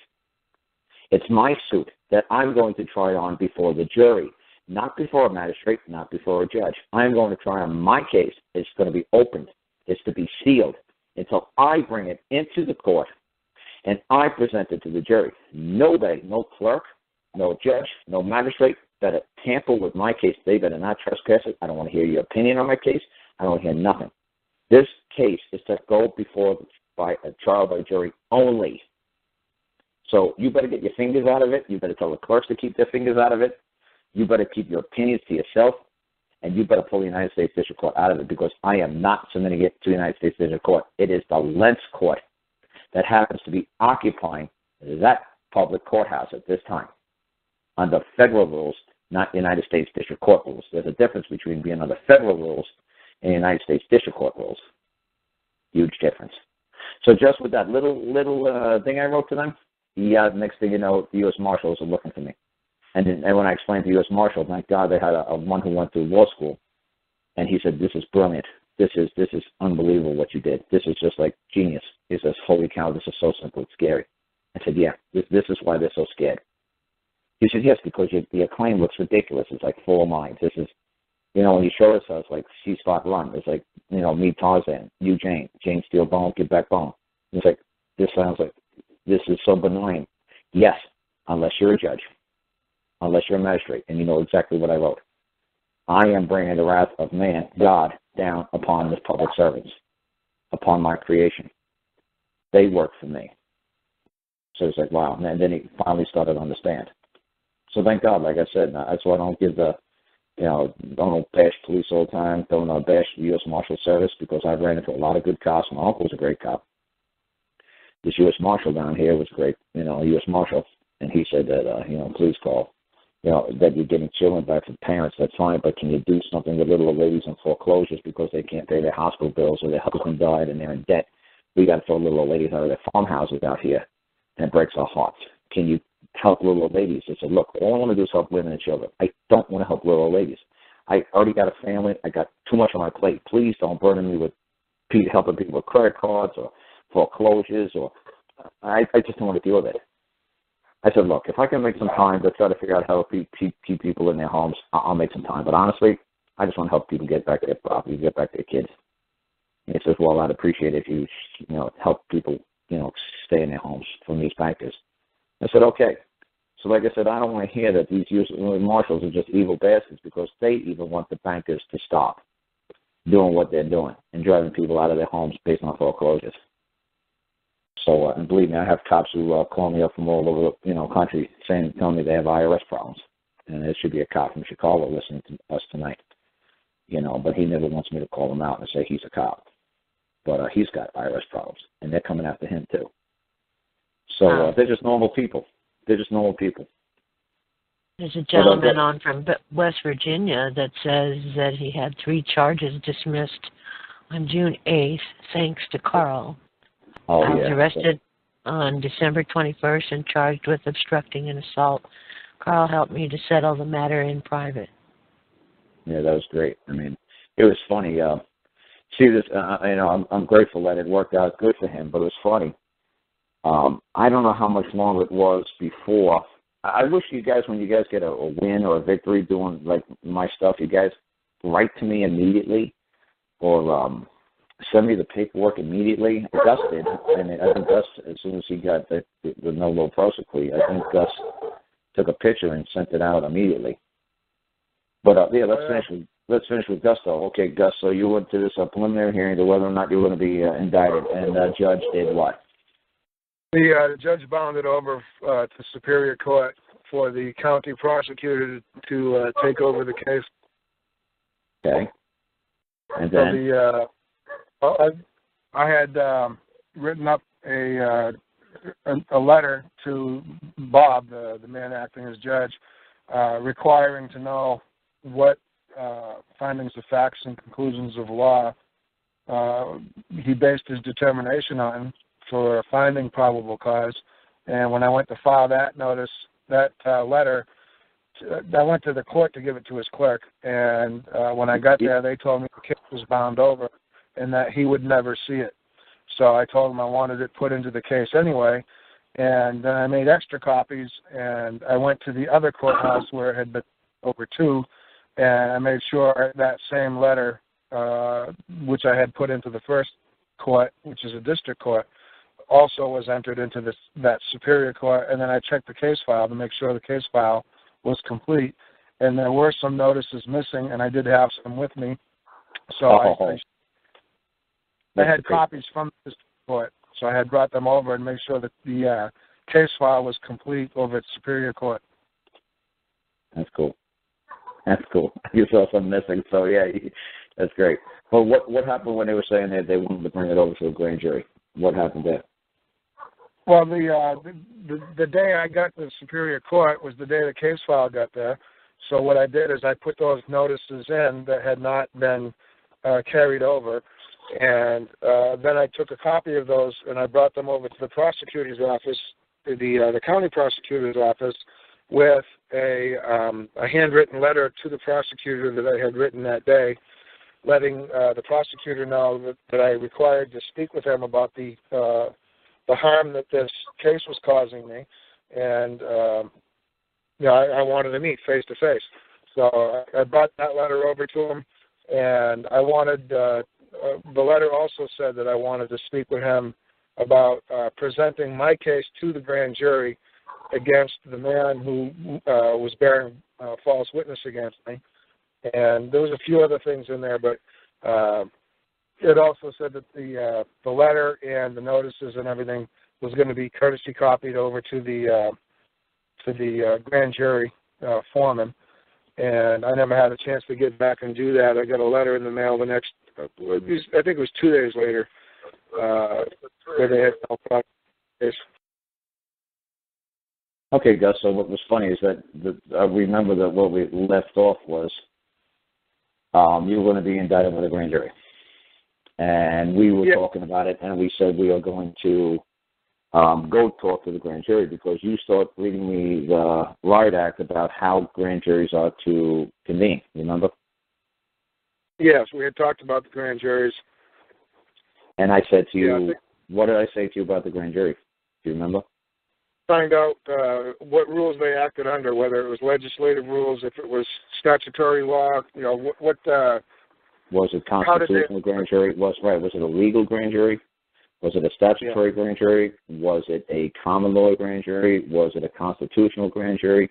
It's my suit that I'm going to try on before the jury, not before a magistrate, not before a judge. I'm going to try on my case. It's going to be opened. It's to be sealed until I bring it into the court and I present it to the jury. Nobody, no clerk, no judge, no magistrate better tamper with my case. They better not trespass it. I don't want to hear your opinion on my case. I don't want to hear nothing. This case is to go before by a trial by jury only. So you better get your fingers out of it. You better tell the clerks to keep their fingers out of it. You better keep your opinions to yourself, and you better pull the United States District Court out of it, because I am not submitting it to the United States District Court. It is the Lentz Court that happens to be occupying that public courthouse at this time under federal rules, not United States District Court rules. There's a difference between being under federal rules and United States District Court rules. Huge difference. So just with that little thing I wrote to them, next thing you know, the U.S. Marshals are looking for me. And when I explained to the U.S. Marshal, thank God they had a one who went through law school, and he said, this is brilliant. This is unbelievable what you did. This is just like genius. He says, holy cow, this is so simple, it's scary. I said, yeah, this is why they're so scared. He said, yes, because your claim looks ridiculous. It's like full of minds. This is, when you show us like C-Spot Run, it's like, me Tarzan, you Jane steal bone, give back bone. It's like, this sounds like, this is so benign. Yes, unless you're a judge, unless you're a magistrate, and you know exactly what I wrote. I am bringing the wrath of man, God, down upon his public servants, upon my creation. They work for me. So it's like, wow. And then he finally started to understand. So thank God, like I said, that's why I don't give don't bash police all the time, don't bash the U.S. Marshal Service, because I've ran into a lot of good cops. My uncle was a great cop. This U.S. Marshal down here was great, a U.S. Marshal, and he said that, please call, that you're getting children back from parents, that's fine, but can you do something with little ladies in foreclosures because they can't pay their hospital bills or their husband died and they're in debt? We got to throw little ladies out of their farmhouses out here, and it breaks our hearts. Can you help little ladies? I said, look, all I want to do is help women and children. I don't want to help little ladies. I already got a family. I got too much on my plate. Please don't burden me with helping people with credit cards or foreclosures, or I just don't want to deal with it. I said, look, if I can make some time to try to figure out how to keep people in their homes, I'll make some time. But honestly, I just want to help people get back their property, get back their kids. And he says, well, I'd appreciate it if you, help people, stay in their homes from these bankers. I said, okay. So like I said, I don't want to hear that these marshals are just evil bastards, because they even want the bankers to stop doing what they're doing and driving people out of their homes based on foreclosures. So, and believe me, I have cops who call me up from all over the country telling me they have IRS problems. And there should be a cop from Chicago listening to us tonight. But he never wants me to call him out and say he's a cop. But he's got IRS problems, and they're coming after him too. So they're just normal people. There's a gentleman on from West Virginia that says that he had 3 charges dismissed on June 8th, thanks to Karl. I was arrested on December 21st and charged with obstructing an assault. Karl helped me to settle the matter in private. Yeah, that was great. I mean, it was funny. I'm grateful that it worked out good for him, but it was funny. I don't know how much longer it was before. I wish you guys, when you guys get a win or a victory doing like my stuff, you guys write to me immediately, or send me the paperwork immediately. Gus did, and I think Gus, as soon as he got the no low prosecute, I think Gus took a picture and sent it out immediately. But let's finish with Gus though. Okay, Gus. So you went to this preliminary hearing to whether or not you were going to be indicted, and the judge did what? The judge bound it over to Superior Court for the county prosecutor to take over the case. Okay. And then so I had written up a letter to Bob, the man acting as judge, requiring to know what findings of facts and conclusions of law he based his determination on for finding probable cause. And when I went to file that letter, I went to the court to give it to his clerk. And when I got there, they told me the case was bound over and that he would never see it. So I told him I wanted it put into the case anyway. And then I made extra copies, and I went to the other courthouse where it had been over to, and I made sure that same letter, which I had put into the first court, which is a district court, also was entered into that Superior Court. And then I checked the case file to make sure the case file was complete. And there were some notices missing, and I did have some with me. So I had copies from the district court. So I had brought them over and made sure that the case file was complete over at Superior Court. That's cool. You saw some missing, so yeah, that's great. Well, what happened when they were saying that they wanted to bring it over to a grand jury? What happened there? Well, the day I got to the Superior Court was the day the case file got there. So what I did is I put those notices in that had not been carried over. And then I took a copy of those and I brought them over to the prosecutor's office, the county prosecutor's office, with a handwritten letter to the prosecutor that I had written that day, letting the prosecutor know that I required to speak with him about the harm that this case was causing me, and I wanted to meet face to face. So I brought that letter over to him, and I wanted. The letter also said that I wanted to speak with him about presenting my case to the grand jury against the man who was bearing false witness against me. And there was a few other things in there, but it also said that the letter and the notices and everything was going to be courtesy copied over to the grand jury foreman. And I never had a chance to get back and do that. I got a letter in the mail the next, I think it was 2 days later, where they had no problem. Okay, Gus, so what was funny is that I remember that what we left off was you were going to be indicted by the grand jury. And we were talking about it, and we said we are going to go talk to the grand jury because you started reading me the Riot Act about how grand juries are to convene. Remember? Yes, we had talked about the grand juries. And I said to you, what did I say to you about the grand jury? Do you remember? Find out what rules they acted under, whether it was legislative rules, if it was statutory law, what was it constitutional grand jury? Was it a legal grand jury? Was it a statutory grand jury? Was it a common law grand jury? Was it a constitutional grand jury?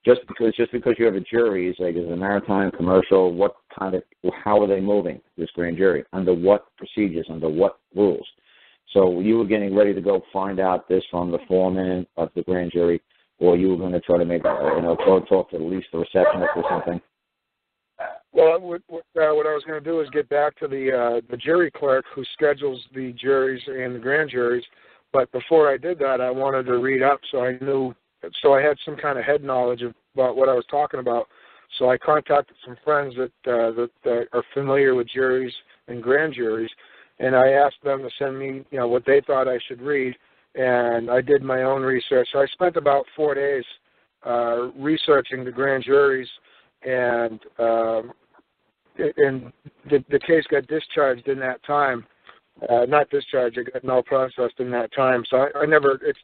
Just because you have a jury, is like, is it a maritime, commercial? How are they moving this grand jury? Under what procedures? Under what rules? So you were getting ready to go find out this from the foreman of the grand jury, or you were going to try to talk to at least the receptionist or something. Well, what I was going to do is get back to the jury clerk who schedules the juries and the grand juries. But before I did that, I wanted to read up so I had some kind of head knowledge about what I was talking about. So I contacted some friends that are familiar with juries and grand juries, and I asked them to send me, what they thought I should read, and I did my own research. So I spent about 4 days researching the grand juries, and the case got discharged in that time. Not discharged, it got null processed in that time. So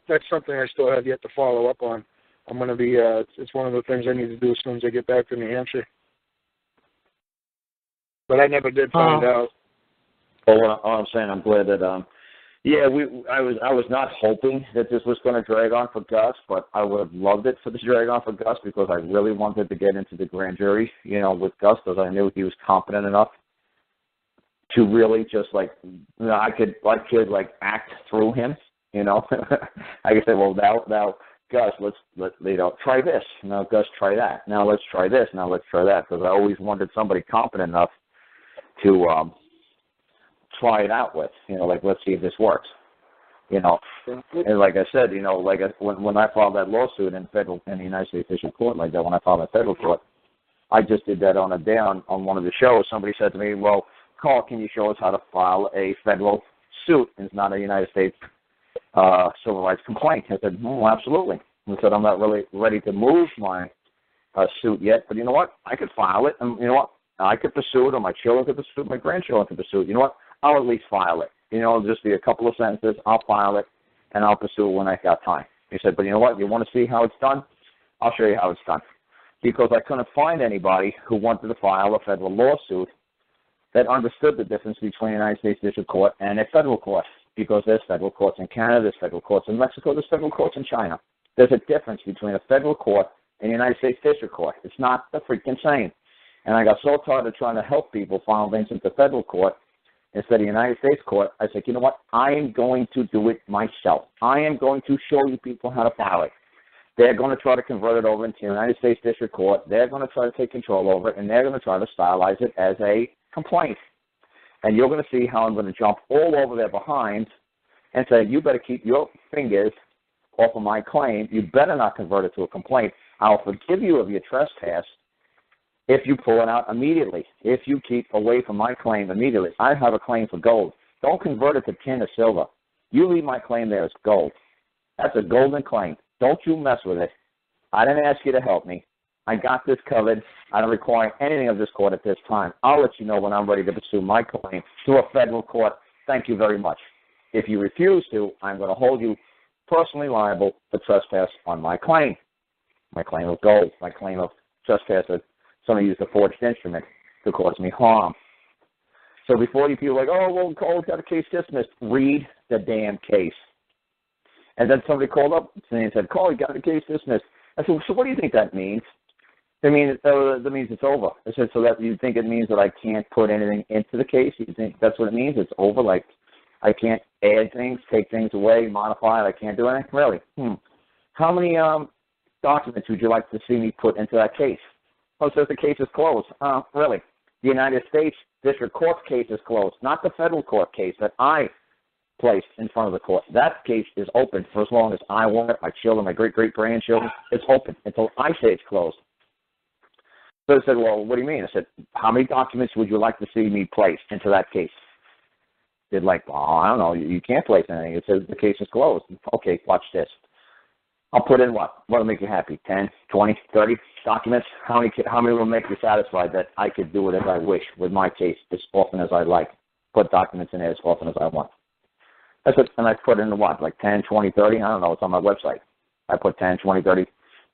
that's something I still have yet to follow up on. I'm going to be, it's one of the things I need to do as soon as I get back to New Hampshire. But I never did find out. Well, all I'm saying, I'm glad that I was not hoping that this was going to drag on for Gus, but I would have loved it for this drag on for Gus because I really wanted to get into the grand jury, with Gus, because I knew he was competent enough to really just I could act through him, I could say, well, now Gus, let's try this. Now Gus, try that. Now let's try this. Now let's try that, because I always wanted somebody competent enough to try it out with, let's see if this works, and like I said, when I filed that lawsuit in the United States District Court, like that, when I filed in federal court, I just did that on a day on one of the shows. Somebody said to me, well, Carl, can you show us how to file a federal suit? And it's not a United States civil rights complaint. I said, oh, absolutely. I said, I'm not really ready to move my suit yet, but you know what? I could file it, and you know what? I could pursue it, or my children could pursue it, my grandchildren could pursue it. You know what? I'll at least file it. It'll just be a couple of sentences. I'll file it, and I'll pursue it when I got time. He said, but you know what? You want to see how it's done? I'll show you how it's done. Because I couldn't find anybody who wanted to file a federal lawsuit that understood the difference between a United States District Court and a federal court. Because there's federal courts in Canada, there's federal courts in Mexico, there's federal courts in China. There's a difference between a federal court and a United States District Court. It's not the freaking same. And I got so tired of trying to help people file things into federal court instead of United States court. I said, you know what? I am going to do it myself. I am going to show you people how to file it. They're going to try to convert it over into United States District Court. They're going to try to take control over it, and they're going to try to stylize it as a complaint. And you're going to see how I'm going to jump all over their behinds and say, you better keep your fingers off of my claim. You better not convert it to a complaint. I'll forgive you of your trespass if you pull it out immediately, if you keep away from my claim immediately. I have a claim for gold. Don't convert it to tin or silver. You leave my claim there as gold. That's a golden claim. Don't you mess with it. I didn't ask you to help me. I got this covered. I don't require anything of this court at this time. I'll let you know when I'm ready to pursue my claim to a federal court. Thank you very much. If you refuse to, I'm going to hold you personally liable for trespass on my claim of gold, my claim of trespass that somebody used a forged instrument to cause me harm. So before you people are like, oh, well, Carl's got a case dismissed, read the damn case. And then somebody called up and said, Carl, you got a case dismissed. I said, so what do you think that means? That means it's over. I said, so that you think it means that I can't put anything into the case? You think that's what it means? It's over, like I can't add things, take things away, modify it, I can't do anything? Really? How many documents would you like to see me put into that case? Oh, it says the case is closed. Really? The United States District Court's case is closed, not the federal court case that I placed in front of the court. That case is open for as long as I want it, my children, my great-great-grandchildren. It's open until I say it's closed. So I said, well, what do you mean? I said, how many documents would you like to see me place into that case? They're like, oh, I don't know. You can't place anything. It says the case is closed. Okay, watch this. I'll put in what? What will make you happy? 10, 20, 30 documents? How many will make you satisfied that I could do it as I wish with my case as often as I like? Put documents in there as often as I want. That's it. And I put in what? Like 10, 20, 30? I don't know. It's on my website. I put 10, 20, 30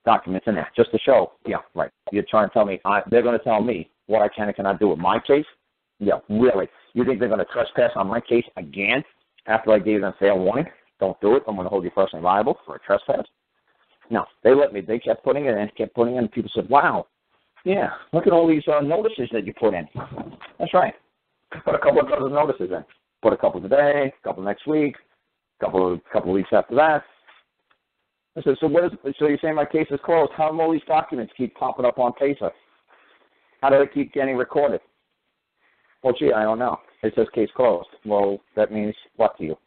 documents in there just to show. Yeah, right. You're trying to tell me, they're going to tell me what I can and cannot do with my case? Yeah, really? You think they're going to trespass on my case again after I gave them fair warning? Don't do it. I'm going to hold you personally liable for a trespass. No, they let me. They kept putting it in, and people said, wow, yeah, look at all these notices that you put in. That's right. Put a couple of dozen notices in. Put a couple today, a couple next week, a couple of weeks after that. I said, so you're saying my case is closed? How do all these documents keep popping up on paper? How do they keep getting recorded? Well, gee, I don't know. It says case closed. Well, that means what to you?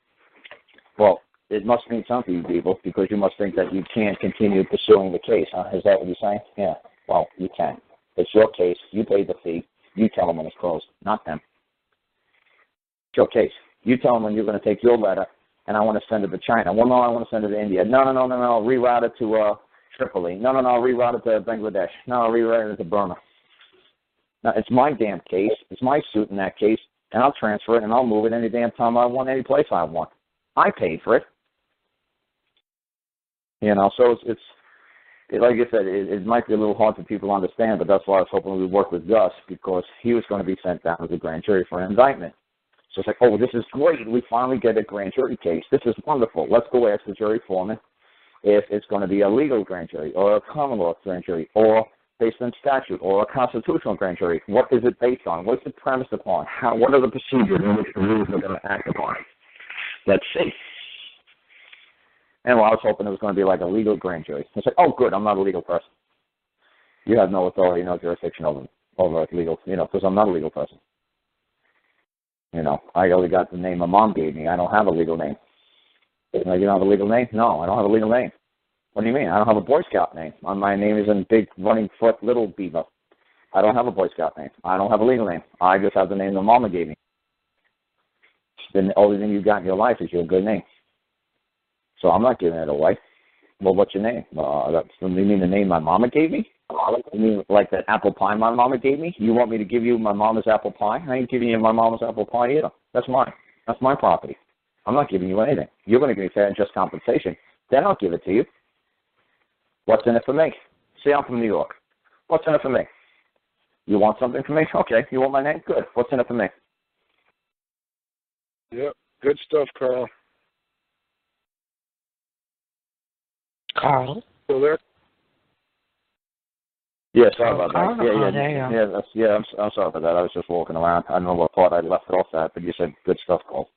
Well, it must mean something to you people, because you must think that you can't continue pursuing the case. Huh? Is that what you're saying? Yeah. Well, you can. It's your case. You paid the fee. You tell them when it's closed, not them. It's your case. You tell them when you're going to take your letter, and I want to send it to China. Well, no, I want to send it to India. No. Reroute it to Tripoli. No. Reroute it to Bangladesh. No, reroute it to Burma. Now, it's my damn case. It's my suit in that case, and I'll transfer it, and I'll move it any damn time I want, any place I want. I paid for it. You know, so it's like I said, it might be a little hard for people to understand, but that's why I was hoping we would work with Gus, because he was going to be sent down to the grand jury for an indictment. So it's like, oh, this is great. We finally get a grand jury case. This is wonderful. Let's go ask the jury foreman if it's going to be a legal grand jury or a common law grand jury or based on statute or a constitutional grand jury. What is it based on? What's it premised upon? What are the procedures in which the rules are going to act upon? Let's see. And well, I was hoping it was going to be like a legal grand jury. It's like, oh, good, I'm not a legal person. You have no authority, no jurisdiction over legal, because I'm not a legal person. I only got the name my mom gave me. I don't have a legal name. You don't have a legal name? No, I don't have a legal name. What do you mean? I don't have a Boy Scout name. My name is in Big Running Foot Little Beaver. I don't have a Boy Scout name. I don't have a legal name. I just have the name the mama gave me. The only thing you got in your life is your good name. So I'm not giving it away. Well, what's your name? You mean the name my mama gave me? You mean like that apple pie my mama gave me? You want me to give you my mama's apple pie? I ain't giving you my mama's apple pie either. That's mine. That's my property. I'm not giving you anything. You're going to give me fair and just compensation. Then I'll give it to you. What's in it for me? See, I'm from New York. What's in it for me? You want something from me? Okay. You want my name? Good. What's in it for me? Yep. Good stuff, Carl. Carl? Still there? Yeah, sorry about that. I'm sorry about that. I was just walking around. I don't know what part I left it off at, but you said good stuff, Carl.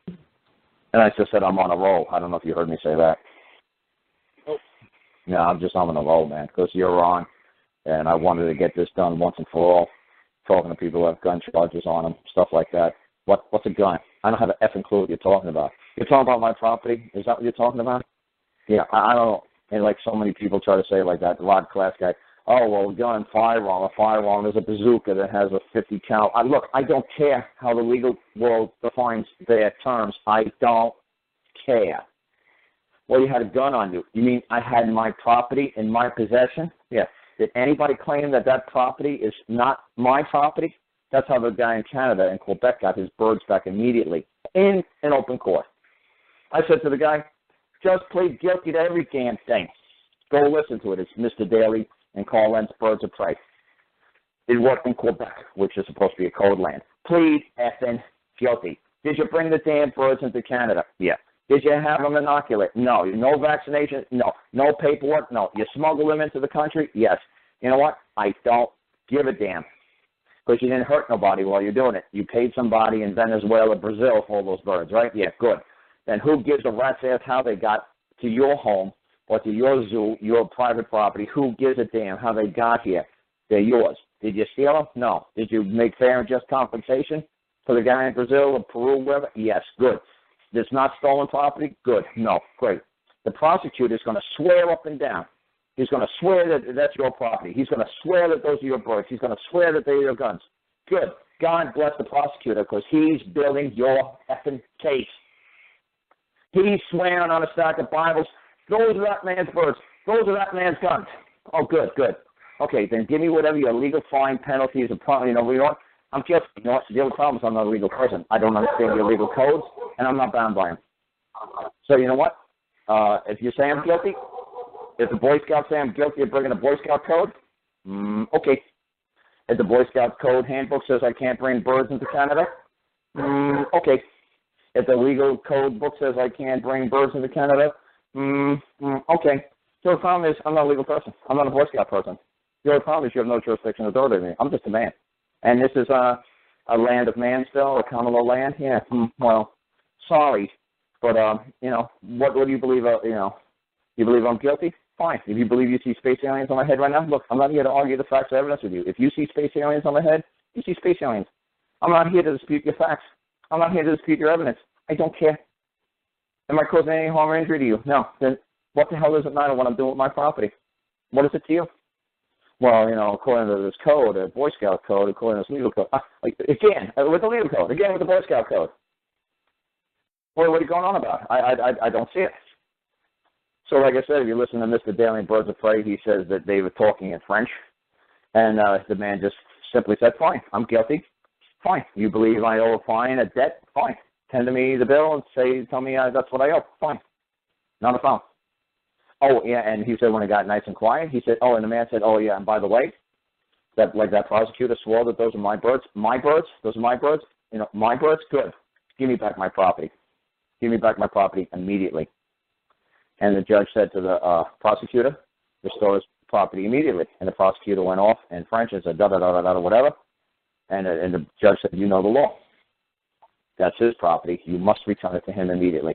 And I just said I'm on a roll. I don't know if you heard me say that. Oh. No, I'm on a roll, man, because you're on, and I wanted to get this done once and for all, talking to people who have gun charges on them, stuff like that. What's a gun? I don't have an effing clue what you're talking about. You're talking about my property? Is that what you're talking about? Yeah, I don't know. And like so many people try to say like that, the Rod Class guy, oh, well, gun, firearm, there's a bazooka that has a 50 cal. Look, I don't care how the legal world defines their terms. I don't care. Well, you had a gun on you. You mean I had my property in my possession? Yeah. Did anybody claim that property is not my property? That's how the guy in Canada and Quebec got his birds back immediately in an open court. I said to the guy, just plead guilty to every damn thing. Go listen to it. It's Mr. Daly and Karl Lentz, Birds of Prey. It worked in Quebec, which is supposed to be a code land. Plead effing guilty. Did you bring the damn birds into Canada? Yeah. Did you have them inoculate? No. No vaccination? No. No paperwork? No. You smuggle them into the country? Yes. You know what? I don't give a damn. Because you didn't hurt nobody while you're doing it. You paid somebody in Venezuela, Brazil for all those birds, right? Yeah, good. Then who gives a rat's ass how they got to your home or to your zoo, your private property? Who gives a damn how they got here? They're yours. Did you steal them? No. Did you make fair and just compensation for the guy in Brazil or Peru, wherever? Yes, good. It's not stolen property? Good. No, great. The prosecutor is going to swear up and down. He's going to swear that that's your property. He's going to swear that those are your birds. He's going to swear that they're your guns. Good. God bless the prosecutor because he's building your effing case. He's swearing on a stack of Bibles. Those are that man's birds. Those are that man's guns. Oh, good, good. Okay, then give me whatever your legal fine penalties are. You know what? I'm guilty. You know what? The other problem is I'm not a legal person. I don't understand your legal codes, and I'm not bound by them. So you know what? If you say I'm guilty, if the Boy Scouts say I'm guilty of breaking the Boy Scout code, okay. If the Boy Scout code handbook says I can't bring birds into Canada, okay. If the legal code book says I can't bring birds into Canada, okay. So the problem is I'm not a legal person. I'm not a Boy Scout person. The other problem is you have no jurisdiction authority over me. I'm just a man. And this is a land of man still, a common law land? Yeah, well, sorry. But, you know, what do you believe, you believe I'm guilty? Fine. If you believe you see space aliens on my head right now, look, I'm not here to argue the facts or evidence with you. If you see space aliens on my head, you see space aliens. I'm not here to dispute your facts. I'm not here to dispute your evidence. I don't care. Am I causing any harm or injury to you? No. Then what the hell does it matter what I'm doing with my property? What is it to you? Well, you know, according to this code, the Boy Scout code, according to this legal code. Again, with the legal code. Again, with the Boy Scout code. What are you going on about? I don't see it. So, like I said, if you listen to Mr. Daly and Birds of Prey, he says that they were talking in French. And the man just simply said, fine, I'm guilty. Fine. You believe I owe a fine, a debt? Fine. Tender me the bill and tell me that's what I owe. Fine. Not a problem. Oh, yeah, and he said when it got nice and quiet, he said, oh, and the man said, oh, yeah, and by the way, that prosecutor swore that those are my birds. My birds? Those are my birds? my bird's good. Give me back my property. Give me back my property immediately. And the judge said to the prosecutor, restore his property immediately. And the prosecutor went off in French and said, da-da-da-da-da, whatever. And the judge said, you know the law. That's his property. You must return it to him immediately.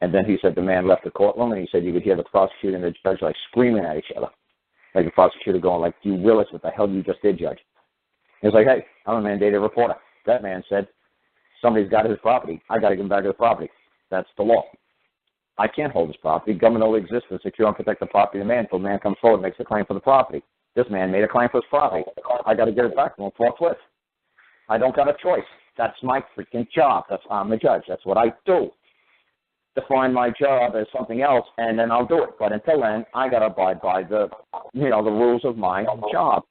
And then he said the man left the courtroom, and he said you could hear the prosecutor and the judge like screaming at each other. Like the prosecutor going like, do you realize what the hell you just did, Judge? He was like, hey, I'm a mandated reporter. That man said, somebody's got his property. I got to give him back his property. That's the law. I can't hold his property. Government only exists to secure and protect the property of the man until the man comes forward and makes a claim for the property. This man made a claim for his property. I got to get it back from him forthwith. I don't got a choice. That's my freaking job. I'm the judge. That's what I do. Define my job as something else, and then I'll do it. But until then, I got to abide by the rules of my job.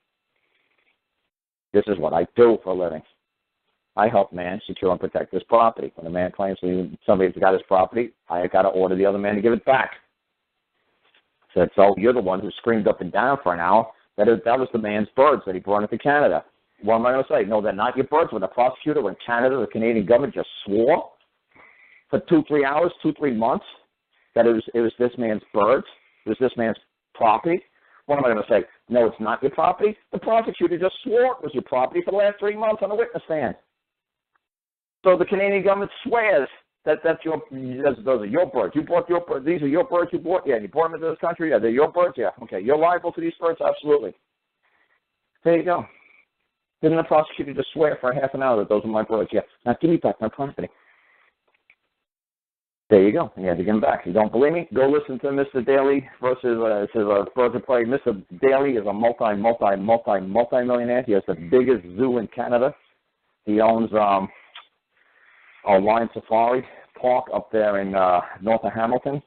This is what I do for a living. I help man secure and protect his property. When a man claims somebody's got his property, I got to order the other man to give it back. Said, so you're the one who screamed up and down for an hour. That was the man's birds that he brought into Canada. What am I going to say? No, they're not your birds. When the prosecutor in Canada, the Canadian government just swore for 2-3 hours, 2-3 months, that it was this man's birds, it was this man's property. What am I going to say? No, it's not your property. The prosecutor just swore it was your property for the last 3 months on the witness stand. So the Canadian government swears that those are your birds. You bought your birds. These are your birds you bought. Yeah, you brought them into this country. Yeah, they're your birds. Yeah, okay. You're liable to these birds. Absolutely. There you go. Didn't the prosecutor just swear for a half an hour that those are my birds? Yeah. Now give me back my property. There you go. You have to give them back. You don't believe me? Go listen to Mr. Daly versus Birds of Prey. Mr. Daly is a multi-millionaire. He has the biggest zoo in Canada. He owns a Lion Safari Park up there in north of Hamilton.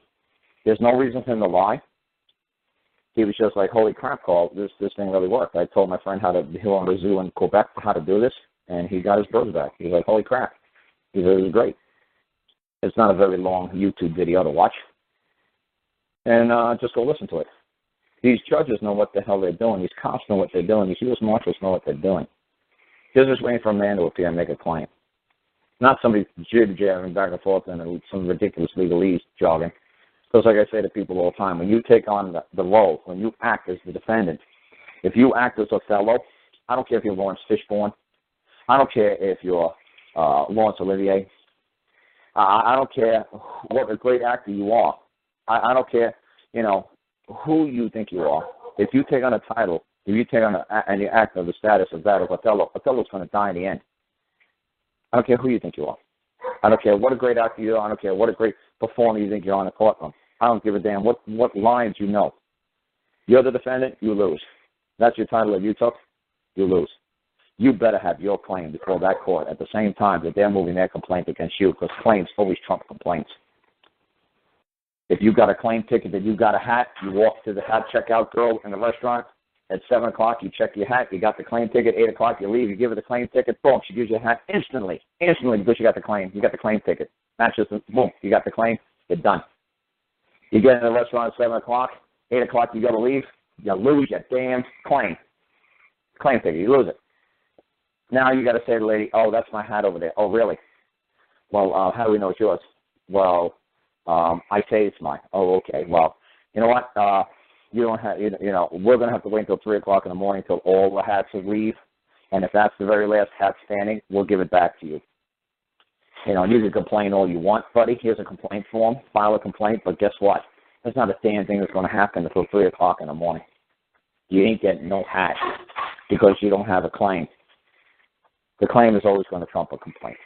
There's no reason for him to lie. He was just like, holy crap, Carl, this thing really worked. I told my friend he owned a zoo in Quebec how to do this, and he got his birds back. He was like, holy crap. He said, it was great. It's not a very long YouTube video to watch. And just go listen to it. These judges know what the hell they're doing. These cops know what they're doing. These U.S. Marshals know what they're doing. They're just waiting for a man to appear and make a claim. Not somebody jib-jabbing back and forth and some ridiculous legalese jogging. Because like I say to people all the time, when you take on the role, when you act as the defendant, if you act as Othello, I don't care if you're Lawrence Fishburne. I don't care if you're Laurence Olivier. I don't care what a great actor you are. I don't care, who you think you are. If you take on a title, if you take on and you act of the status of that of Othello, Othello's going to die in the end. I don't care who you think you are. I don't care what a great actor you are. I don't care what a great performer you think you are in the courtroom. I don't give a damn what lines you know. You're the defendant, you lose. That's your title that you took, you lose. You better have your claim before that court at the same time that they're moving their complaint against you, because claims always trump complaints. If you got a claim ticket that you got a hat, you walk to the hat checkout girl in the restaurant. At 7 o'clock, you check your hat. You got the claim ticket. 8 o'clock, you leave. You give her the claim ticket. Boom, she gives you a hat instantly because you got the claim. You got the claim ticket. That's just boom. You got the claim. You're done. You get in the restaurant at 7 o'clock. 8 o'clock, you got to leave. You lose your damn claim ticket. You lose it. Now you got to say to the lady, "Oh, that's my hat over there." "Oh, really?" "Well, how do we know it's yours?" "Well, I say it's mine." "Oh, okay. Well, you know what? You don't have, we're going to have to wait until 3 o'clock in the morning until all the hats leave. And if that's the very last hat standing, we'll give it back to you. You can complain all you want, buddy. Here's a complaint form. File a complaint. But guess what? There's not a damn thing that's going to happen until 3 o'clock in the morning. You ain't getting no hat because you don't have a claim. The claim is always going to trump a complaint.